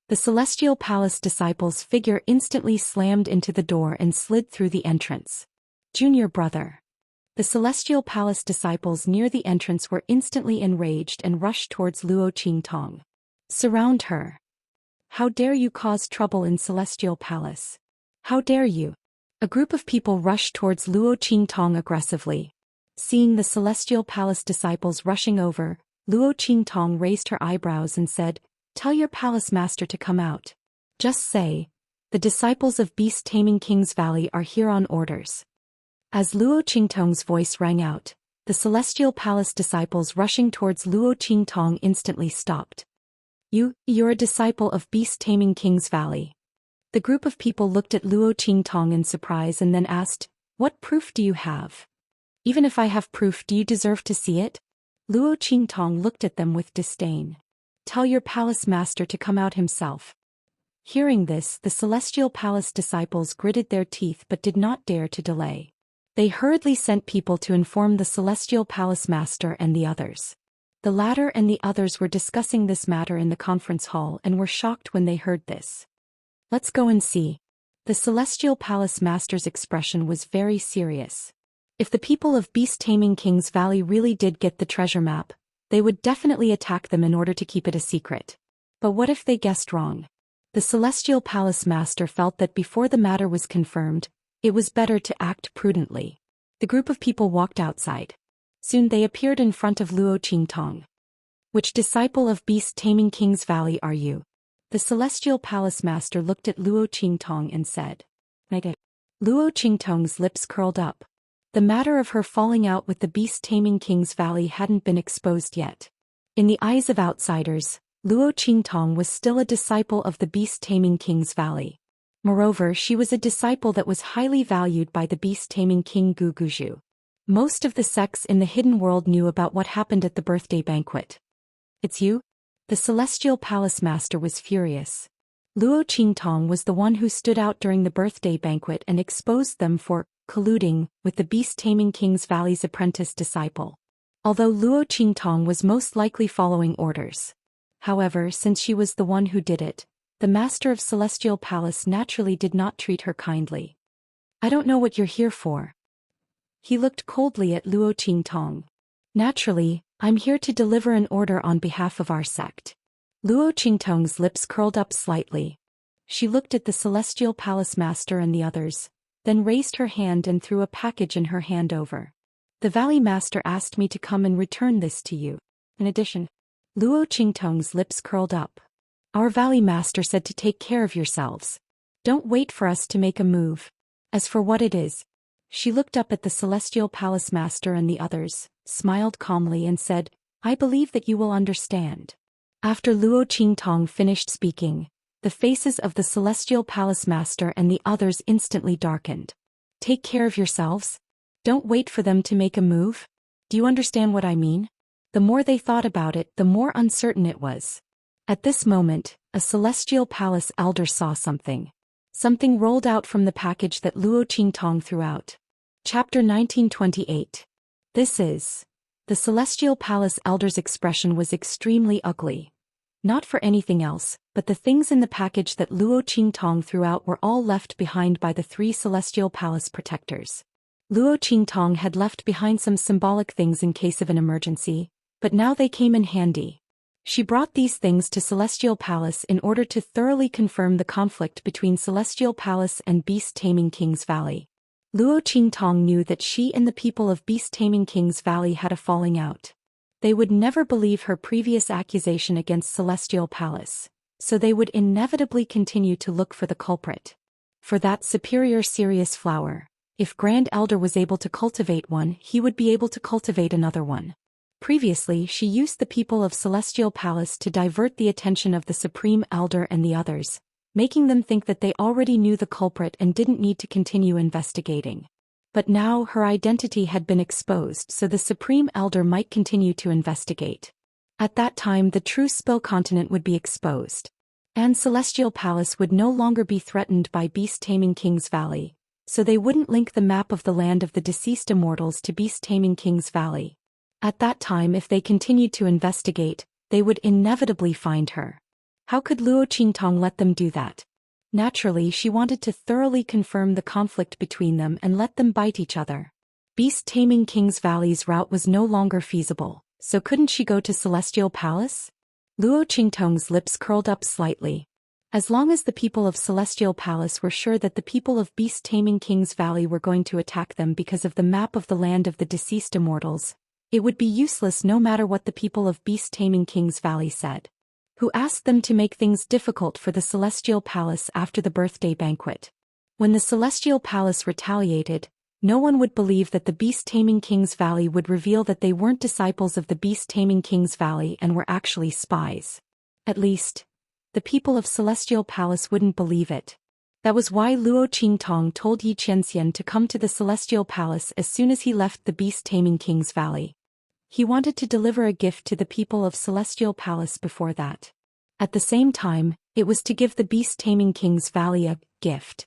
The Celestial Palace disciple's figure instantly slammed into the door and slid through the entrance. Junior brother. The Celestial Palace disciples near the entrance were instantly enraged and rushed towards Luo Qingtong. Surround her. How dare you cause trouble in Celestial Palace? How dare you? A group of people rushed towards Luo Qingtong aggressively. Seeing the Celestial Palace disciples rushing over, Luo Qingtong raised her eyebrows and said, "Tell your palace master to come out. Just say, the disciples of beast-taming King's Valley are here on orders." As Luo Qingtong's voice rang out, the Celestial Palace disciples rushing towards Luo Qingtong instantly stopped. You're a disciple of beast-taming King's Valley. The group of people looked at Luo Qingtong in surprise and then asked, "What proof do you have? Even if I have proof, do you deserve to see it?" Luo Qingtong looked at them with disdain. "Tell your palace master to come out himself." Hearing this, the Celestial Palace disciples gritted their teeth but did not dare to delay. They hurriedly sent people to inform the Celestial Palace master and the others. The latter and the others were discussing this matter in the conference hall and were shocked when they heard this. "Let's go and see." The Celestial Palace master's expression was very serious. If the people of beast-taming King's Valley really did get the treasure map, they would definitely attack them in order to keep it a secret. But what if they guessed wrong? The Celestial Palace Master felt that before the matter was confirmed, it was better to act prudently. The group of people walked outside. Soon they appeared in front of Luo Qingtong. "Which disciple of beast-taming King's Valley are you?" The Celestial Palace Master looked at Luo Qingtong and said. Luo Qingtong's lips curled up. The matter of her falling out with the beast-taming King's Valley hadn't been exposed yet. In the eyes of outsiders, Luo Qingtong was still a disciple of the beast-taming King's Valley. Moreover, she was a disciple that was highly valued by the beast-taming King Guguju. Most of the sects in the hidden world knew about what happened at the birthday banquet. "It's you?" The Celestial Palace Master was furious. Luo Qingtong was the one who stood out during the birthday banquet and exposed them for colluding with the beast-taming King's Valley's apprentice disciple. Although Luo Qingtong was most likely following orders. However, since she was the one who did it, the Master of Celestial Palace naturally did not treat her kindly. I don't know what you're here for. He looked coldly at Luo Qingtong. Naturally, I'm here to deliver an order on behalf of our sect. Luo Qingtong's lips curled up slightly. She looked at the Celestial Palace Master and the others, then raised her hand and threw a package in her hand over. The Valley Master asked me to come and return this to you. In addition, Luo Qingtong's lips curled up. Our Valley Master said to take care of yourselves. Don't wait for us to make a move. As for what it is, she looked up at the Celestial Palace Master and the others, smiled calmly and said, I believe that you will understand. After Luo Qingtong finished speaking, the faces of the Celestial Palace Master and the others instantly darkened. Take care of yourselves. Don't wait for them to make a move. Do you understand what I mean? The more they thought about it, the more uncertain it was. At this moment, a Celestial Palace elder saw something. Something rolled out from the package that Luo Qingtong threw out. Chapter 1928. This is. The Celestial Palace elder's expression was extremely ugly. Not for anything else, but the things in the package that Luo Qingtong threw out were all left behind by the 3 Celestial Palace protectors. Luo Qingtong had left behind some symbolic things in case of an emergency, but now they came in handy. She brought these things to Celestial Palace in order to thoroughly confirm the conflict between Celestial Palace and Beast Taming King's Valley. Luo Qingtong knew that she and the people of Beast Taming King's Valley had a falling out. They would never believe her previous accusation against Celestial Palace, so they would inevitably continue to look for the culprit. For that superior serious flower, if Grand Elder was able to cultivate one, he would be able to cultivate another one. Previously, she used the people of Celestial Palace to divert the attention of the Supreme Elder and the others, making them think that they already knew the culprit and didn't need to continue investigating. But now her identity had been exposed, so the Supreme Elder might continue to investigate. At that time the true Spill continent would be exposed. And Celestial Palace would no longer be threatened by Beast Taming King's Valley, so they wouldn't link the map of the land of the deceased immortals to Beast Taming King's Valley. At that time, if they continued to investigate, they would inevitably find her. How could Luo Qingtong let them do that? Naturally, she wanted to thoroughly confirm the conflict between them and let them bite each other. Beast Taming King's Valley's route was no longer feasible, so couldn't she go to Celestial Palace? Luo Qingtong's lips curled up slightly. As long as the people of Celestial Palace were sure that the people of Beast Taming King's Valley were going to attack them because of the map of the land of the deceased immortals, it would be useless no matter what the people of Beast Taming King's Valley said. Who asked them to make things difficult for the Celestial Palace after the birthday banquet. When the Celestial Palace retaliated, no one would believe that the Beast Taming King's Valley would reveal that they weren't disciples of the Beast Taming King's Valley and were actually spies. At least, the people of Celestial Palace wouldn't believe it. That was why Luo Qingtong told Xianxia to come to the Celestial Palace as soon as he left the Beast Taming King's Valley. He wanted to deliver a gift to the people of Celestial Palace before that. At the same time, it was to give the Beast Taming King's Valley a gift.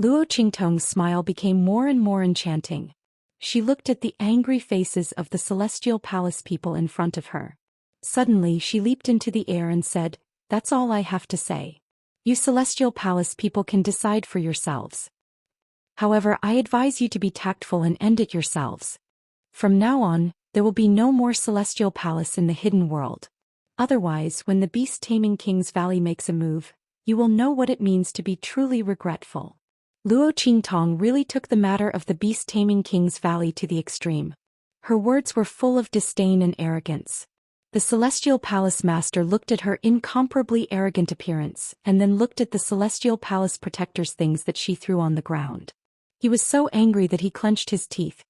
Luo Qingtong's smile became more and more enchanting. She looked at the angry faces of the Celestial Palace people in front of her. Suddenly she leaped into the air and said, "That's all I have to say. You Celestial Palace people can decide for yourselves. However, I advise you to be tactful and end it yourselves. From now on, there will be no more Celestial Palace in the hidden world. Otherwise, when the Beast Taming King's Valley makes a move, you will know what it means to be truly regretful." Luo Qingtong really took the matter of the Beast Taming King's Valley to the extreme. Her words were full of disdain and arrogance. The Celestial Palace Master looked at her incomparably arrogant appearance and then looked at the Celestial Palace Protector's things that she threw on the ground. He was so angry that he clenched his teeth.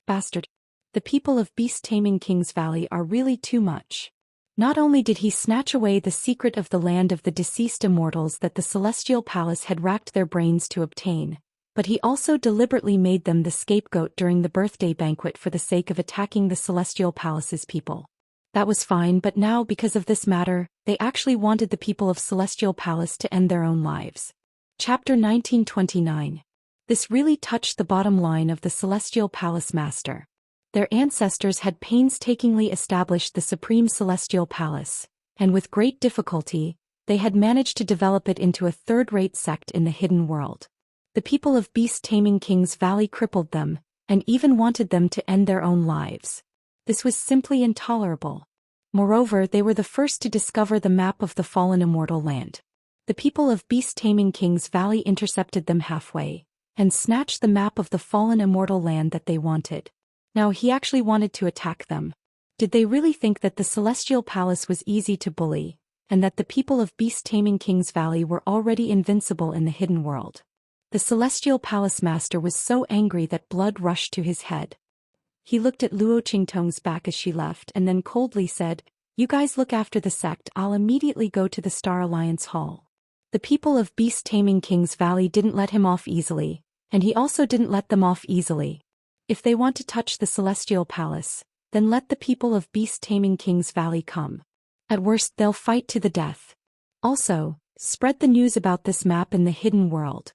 Bastard. The people of Beast Taming King's Valley are really too much. Not only did he snatch away the secret of the land of the deceased immortals that the Celestial Palace had racked their brains to obtain, but he also deliberately made them the scapegoat during the birthday banquet for the sake of attacking the Celestial Palace's people. That was fine, but now because of this matter, they actually wanted the people of Celestial Palace to end their own lives. Chapter 1929. This really touched the bottom line of the Celestial Palace Master. Their ancestors had painstakingly established the Supreme Celestial Palace, and with great difficulty, they had managed to develop it into a third-rate sect in the hidden world. The people of Beast Taming King's Valley crippled them, and even wanted them to end their own lives. This was simply intolerable. Moreover, they were the first to discover the map of the fallen immortal land. The people of Beast Taming King's Valley intercepted them halfway, and snatched the map of the fallen immortal land that they wanted. Now he actually wanted to attack them. Did they really think that the Celestial Palace was easy to bully, and that the people of Beast Taming King's Valley were already invincible in the hidden world? The Celestial Palace Master was so angry that blood rushed to his head. He looked at Luo Qingtong's back as she left and then coldly said, "You guys look after the sect, I'll immediately go to the Star Alliance Hall." The people of Beast Taming King's Valley didn't let him off easily, and he also didn't let them off easily. If they want to touch the Celestial Palace, then let the people of Beast Taming King's Valley come. At worst, they'll fight to the death. Also, spread the news about this map in the hidden world.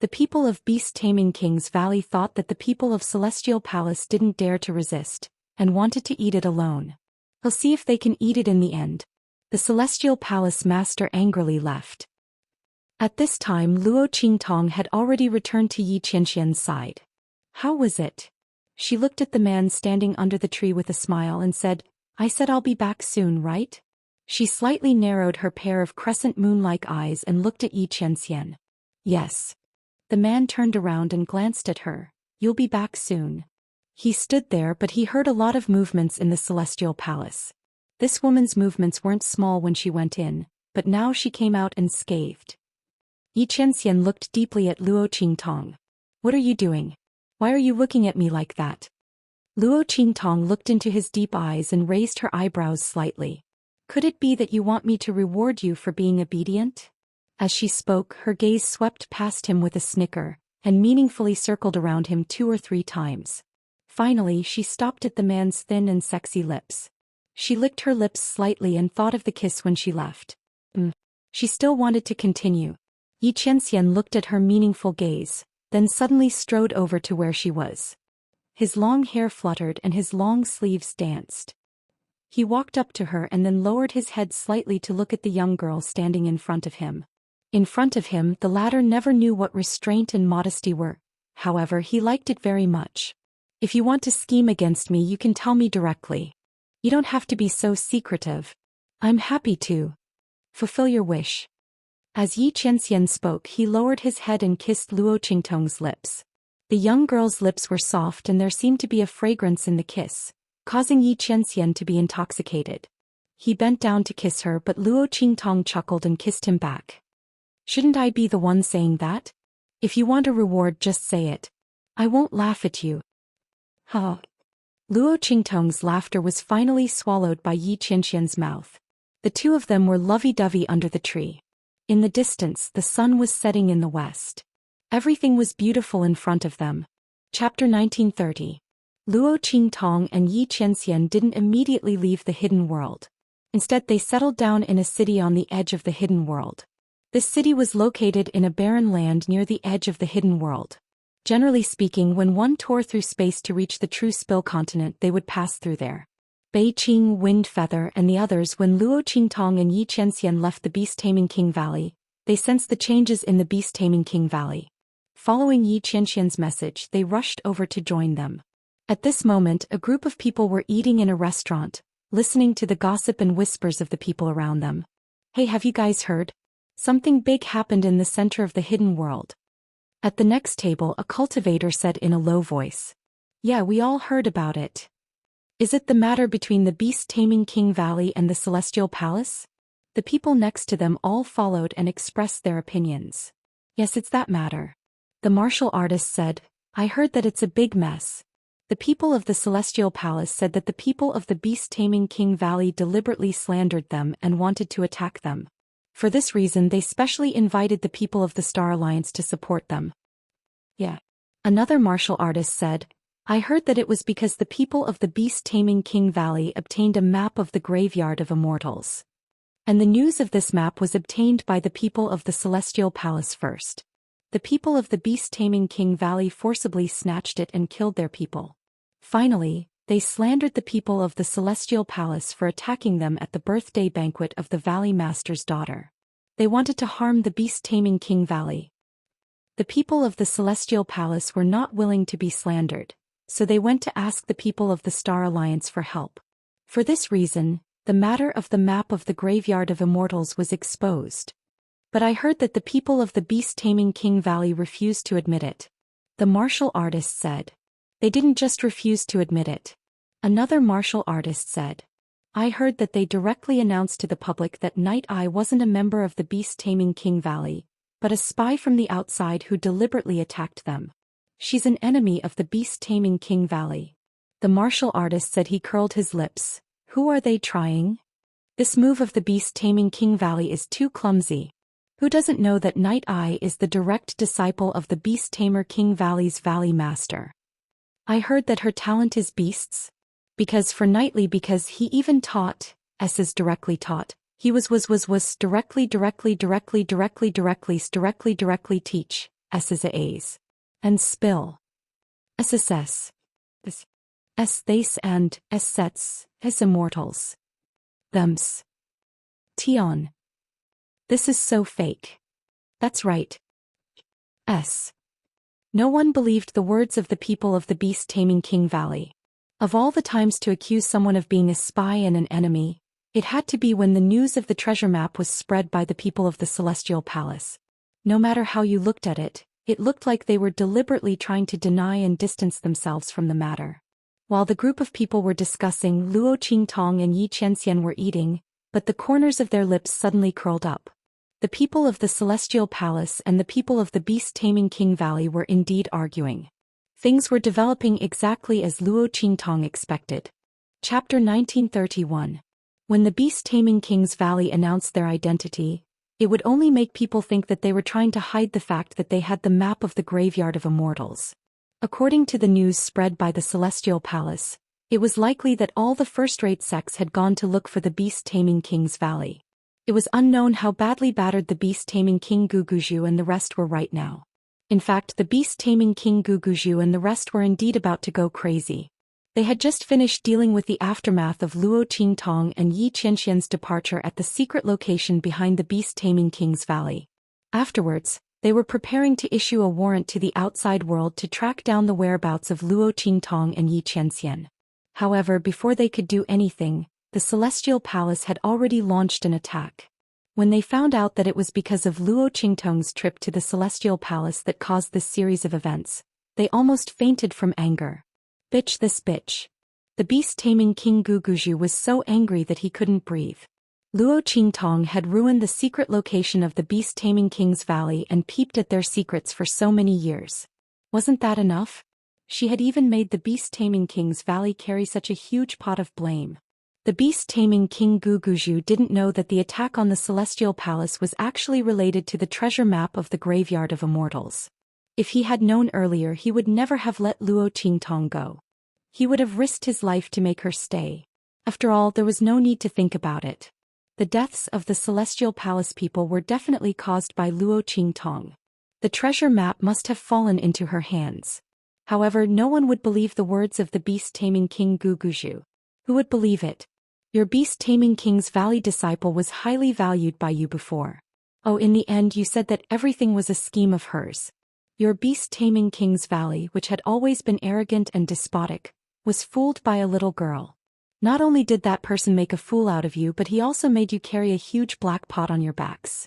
The people of Beast Taming King's Valley thought that the people of Celestial Palace didn't dare to resist, and wanted to eat it alone. We'll see if they can eat it in the end. The Celestial Palace Master angrily left. At this time Luo Qingtong had already returned to Xianxia's side. How was it? She looked at the man standing under the tree with a smile and said, "I said I'll be back soon, right?" She slightly narrowed her pair of crescent moon-like eyes and looked at Xianxia. "Yes." The man turned around and glanced at her. "You'll be back soon." He stood there, but he heard a lot of movements in the Celestial Palace. This woman's movements weren't small when she went in, but now she came out unscathed. Xianxia looked deeply at Luo Qingtong. "What are you doing? Why are you looking at me like that?" Luo Qingtong looked into his deep eyes and raised her eyebrows slightly. "Could it be that you want me to reward you for being obedient?" As she spoke, her gaze swept past him with a snicker, and meaningfully circled around him 2 or 3 times. Finally, she stopped at the man's thin and sexy lips. She licked her lips slightly and thought of the kiss when she left. She still wanted to continue. Xianxia looked at her meaningful gaze, then suddenly strode over to where she was. His long hair fluttered and his long sleeves danced. He walked up to her and then lowered his head slightly to look at the young girl standing in front of him. In front of him, the latter never knew what restraint and modesty were. However, he liked it very much. "If you want to scheme against me, you can tell me directly. You don't have to be so secretive. I'm happy to fulfill your wish." As Xianxia spoke, he lowered his head and kissed Luo Qingtong's lips. The young girl's lips were soft and there seemed to be a fragrance in the kiss, causing Xianxia to be intoxicated. He bent down to kiss her, but Luo Qingtong chuckled and kissed him back. "Shouldn't I be the one saying that? If you want a reward, just say it. I won't laugh at you." Ha! Luo Qingtong's laughter was finally swallowed by Xianxia's mouth. The two of them were lovey-dovey under the tree. In the distance, the sun was setting in the west. Everything was beautiful in front of them. Chapter 1930. Luo Qingtong and Xianxia didn't immediately leave the hidden world. Instead, they settled down in a city on the edge of the hidden world. This city was located in a barren land near the edge of the hidden world. Generally speaking, when one tore through space to reach the true Spill continent, they would pass through there. Bei Qing, Wind Feather, and the others, when Luo Qingtong and Xianxia left the Beast Taming King Valley, they sensed the changes in the Beast Taming King Valley. Following Xianxia's message, they rushed over to join them. At this moment, a group of people were eating in a restaurant, listening to the gossip and whispers of the people around them. "Hey, have you guys heard? Something big happened in the center of the hidden world." At the next table, a cultivator said in a low voice. "Yeah, we all heard about it. Is it the matter between the Beast Taming King Valley and the Celestial Palace?" The people next to them all followed and expressed their opinions. "Yes, it's that matter." The martial artist said, "I heard that it's a big mess." The people of the Celestial Palace said that the people of the Beast Taming King Valley deliberately slandered them and wanted to attack them. For this reason, they specially invited the people of the Star Alliance to support them. Yeah. Another martial artist said, "I heard that it was because the people of the Beast Taming King Valley obtained a map of the graveyard of immortals. And the news of this map was obtained by the people of the Celestial Palace first. The people of the Beast Taming King Valley forcibly snatched it and killed their people. Finally, they slandered the people of the Celestial Palace for attacking them at the birthday banquet of the Valley Master's daughter. They wanted to harm the Beast Taming King Valley." The people of the Celestial Palace were not willing to be slandered, so they went to ask the people of the Star Alliance for help. For this reason, the matter of the map of the Graveyard of Immortals was exposed. But I heard that the people of the Beast-Taming King Valley refused to admit it. The martial artist said. They didn't just refuse to admit it. Another martial artist said. I heard that they directly announced to the public that Night Eye wasn't a member of the Beast-Taming King Valley, but a spy from the outside who deliberately attacked them. She's an enemy of the Beast-Taming King Valley. The martial artist said. He curled his lips. Who are they trying? This move of the Beast-Taming King Valley is too clumsy. Who doesn't know that Night Eye is the direct disciple of the Beast-Tamer King Valley's Valley Master? I heard that her talent is beasts. Because he even taught, is directly taught. He was directly teach, S's, and spill. SSS. Theys and sets, immortals. Thems. Tion. This is so fake. That's right. No one believed the words of the people of the Beast-Taming King Valley. Of all the times to accuse someone of being a spy and an enemy, it had to be when the news of the treasure map was spread by the people of the Celestial Palace. No matter how you looked at it, it looked like they were deliberately trying to deny and distance themselves from the matter. While the group of people were discussing, Luo Qingtong and Yi Qianxian were eating, but the corners of their lips suddenly curled up. The people of the Celestial Palace and the people of the Beast-Taming King Valley were indeed arguing. Things were developing exactly as Luo Qingtong expected. Chapter 1931. When the Beast-Taming King's Valley announced their identity, it would only make people think that they were trying to hide the fact that they had the map of the Graveyard of Immortals. According to the news spread by the Celestial Palace, it was likely that all the first-rate sects had gone to look for the Beast-Taming King's Valley. It was unknown how badly battered the Beast-Taming King Guguju and the rest were right now. In fact, the Beast-Taming King Guguju and the rest were indeed about to go crazy. They had just finished dealing with the aftermath of Luo Qingtong and Yi Qianxian's departure at the secret location behind the Beast-Taming King's Valley. Afterwards, they were preparing to issue a warrant to the outside world to track down the whereabouts of Luo Qingtong and Yi Qianxian. However, before they could do anything, the Celestial Palace had already launched an attack. When they found out that it was because of Luo Qingtong's trip to the Celestial Palace that caused this series of events, they almost fainted from anger. Bitch this bitch. The Beast-Taming King Guguju was so angry that he couldn't breathe. Luo Qingtong had ruined the secret location of the Beast-Taming King's Valley and peeped at their secrets for so many years. Wasn't that enough? She had even made the Beast-Taming King's Valley carry such a huge pot of blame. The Beast-Taming King Guguju didn't know that the attack on the Celestial Palace was actually related to the treasure map of the Graveyard of Immortals. If he had known earlier, he would never have let Luo Qingtong go. He would have risked his life to make her stay. After all, there was no need to think about it. The deaths of the Celestial Palace people were definitely caused by Luo Qingtong. The treasure map must have fallen into her hands. However, no one would believe the words of the Beast-Taming King Guguju. Who would believe it? Your Beast-Taming King's Valley disciple was highly valued by you before. Oh, in the end you said that everything was a scheme of hers. Your Beast-Taming King's Valley, which had always been arrogant and despotic, was fooled by a little girl. Not only did that person make a fool out of you, but he also made you carry a huge black pot on your backs.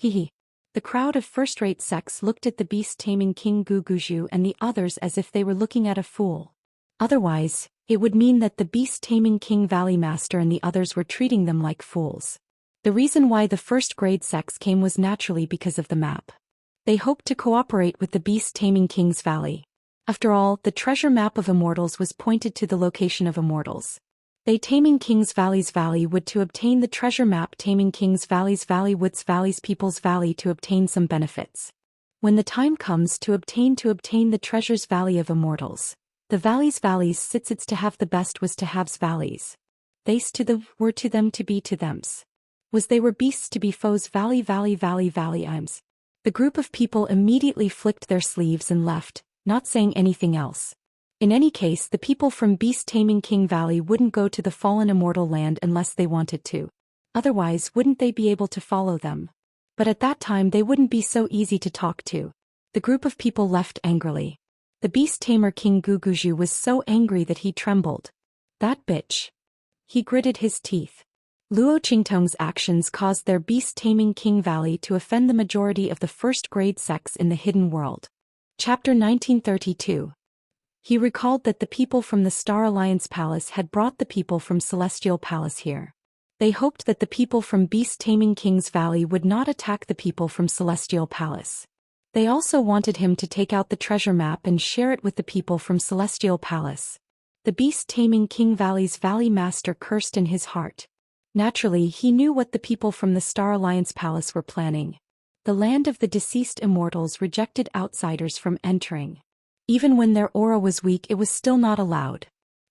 Hehe. The crowd of first-rate sects looked at the Beast-Taming King Guguju and the others as if they were looking at a fool. Otherwise, it would mean that the Beast-Taming King Valley Master and the others were treating them like fools. The reason why the first-grade sects came was naturally because of the map. They hoped to cooperate with the Beast-Taming King's Valley. After all, the treasure map of Immortals was pointed to the location of Immortals. They Taming King's Valley's Valley would to obtain the treasure map Taming King's Valley's Valley Woods Valley's People's Valley to obtain some benefits. When the time comes to obtain the treasure's Valley of Immortals, the Valley's Valleys sits its to have the best was to have's valleys. Theys to the were to them to be to thems. Was they were beasts to be foes Valley Ims. The group of people immediately flicked their sleeves and left, not saying anything else. In any case, the people from Beast-Taming King Valley wouldn't go to the fallen immortal land unless they wanted to. Otherwise, wouldn't they be able to follow them? But at that time they wouldn't be so easy to talk to. The group of people left angrily. The beast tamer King Guguju was so angry that he trembled. That bitch. He gritted his teeth. Luo Qingtong's actions caused their beast-taming king Valley to offend the majority of the first-grade sects in the hidden world. Chapter 1932. He recalled that the people from the Star Alliance Palace had brought the people from Celestial Palace here. They hoped that the people from beast-taming King's Valley would not attack the people from Celestial Palace. They also wanted him to take out the treasure map and share it with the people from Celestial Palace. The beast-taming King Valley's Valley Master cursed in his heart. Naturally, he knew what the people from the Star Alliance Palace were planning. The land of the deceased immortals rejected outsiders from entering. Even when their aura was weak, it was still not allowed.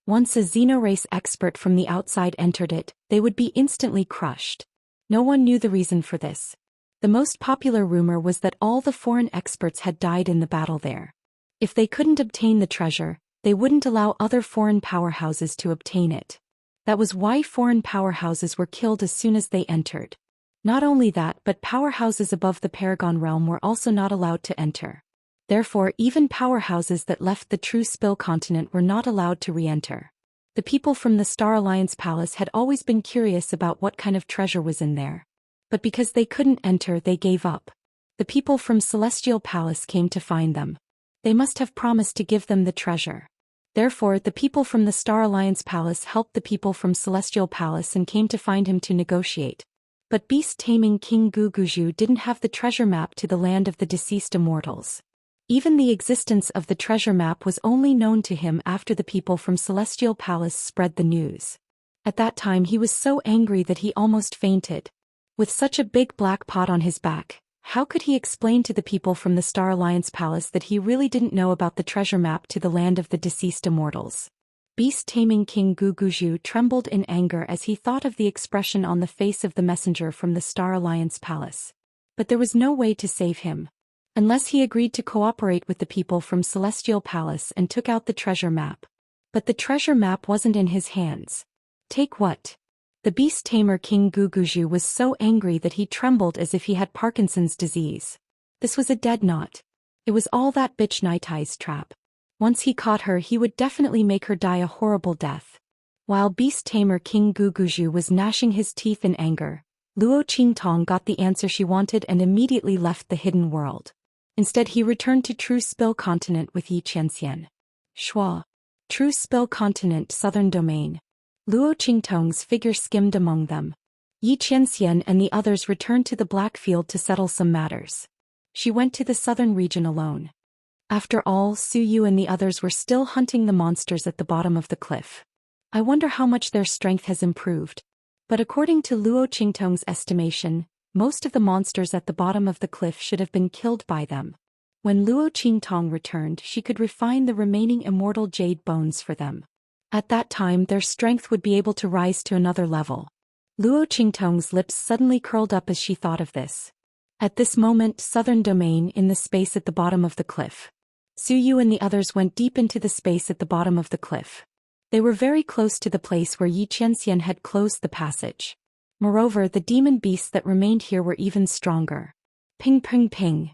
Once a xenorace expert from the outside entered it, they would be instantly crushed. No one knew the reason for this. The most popular rumor was that all the foreign experts had died in the battle there. If they couldn't obtain the treasure, they wouldn't allow other foreign powerhouses to obtain it. That was why foreign powerhouses were killed as soon as they entered. Not only that, but powerhouses above the Paragon realm were also not allowed to enter. Therefore, even powerhouses that left the true Spill continent were not allowed to re-enter. The people from the Star Alliance Palace had always been curious about what kind of treasure was in there. But because they couldn't enter, they gave up. The people from Celestial Palace came to find them. They must have promised to give them the treasure. Therefore, the people from the Star Alliance Palace helped the people from Celestial Palace and came to find him to negotiate. But beast-taming King Guguju didn't have the treasure map to the land of the deceased immortals. Even the existence of the treasure map was only known to him after the people from Celestial Palace spread the news. At that time he was so angry that he almost fainted. With such a big black pot on his back, how could he explain to the people from the Star Alliance Palace that he really didn't know about the treasure map to the land of the deceased immortals? Beast-taming King Guguju trembled in anger as he thought of the expression on the face of the messenger from the Star Alliance Palace. But there was no way to save him. Unless he agreed to cooperate with the people from Celestial Palace and took out the treasure map. But the treasure map wasn't in his hands. Take what? The beast-tamer King Guguju was so angry that he trembled as if he had Parkinson's disease. This was a dead knot. It was all that bitch Night Eye's trap. Once he caught her, he would definitely make her die a horrible death. While beast-tamer King Guguju was gnashing his teeth in anger, Luo Qingtong got the answer she wanted and immediately left the hidden world. Instead, he returned to True Spill Continent with Xianxia. Shua. True Spill Continent, Southern Domain. Luo Qingtong's figure skimmed among them. Xianxia and the others returned to the Black Field to settle some matters. She went to the southern region alone. After all, Su Yu and the others were still hunting the monsters at the bottom of the cliff. I wonder how much their strength has improved. But according to Luo Qingtong's estimation, most of the monsters at the bottom of the cliff should have been killed by them. When Luo Qingtong returned, she could refine the remaining immortal jade bones for them. At that time, their strength would be able to rise to another level. Luo Qingtong's lips suddenly curled up as she thought of this. At this moment, southern domain in the space at the bottom of the cliff. Su Yu and the others went deep into the space at the bottom of the cliff. They were very close to the place where Xianxia had closed the passage. Moreover, the demon beasts that remained here were even stronger. Ping ping ping.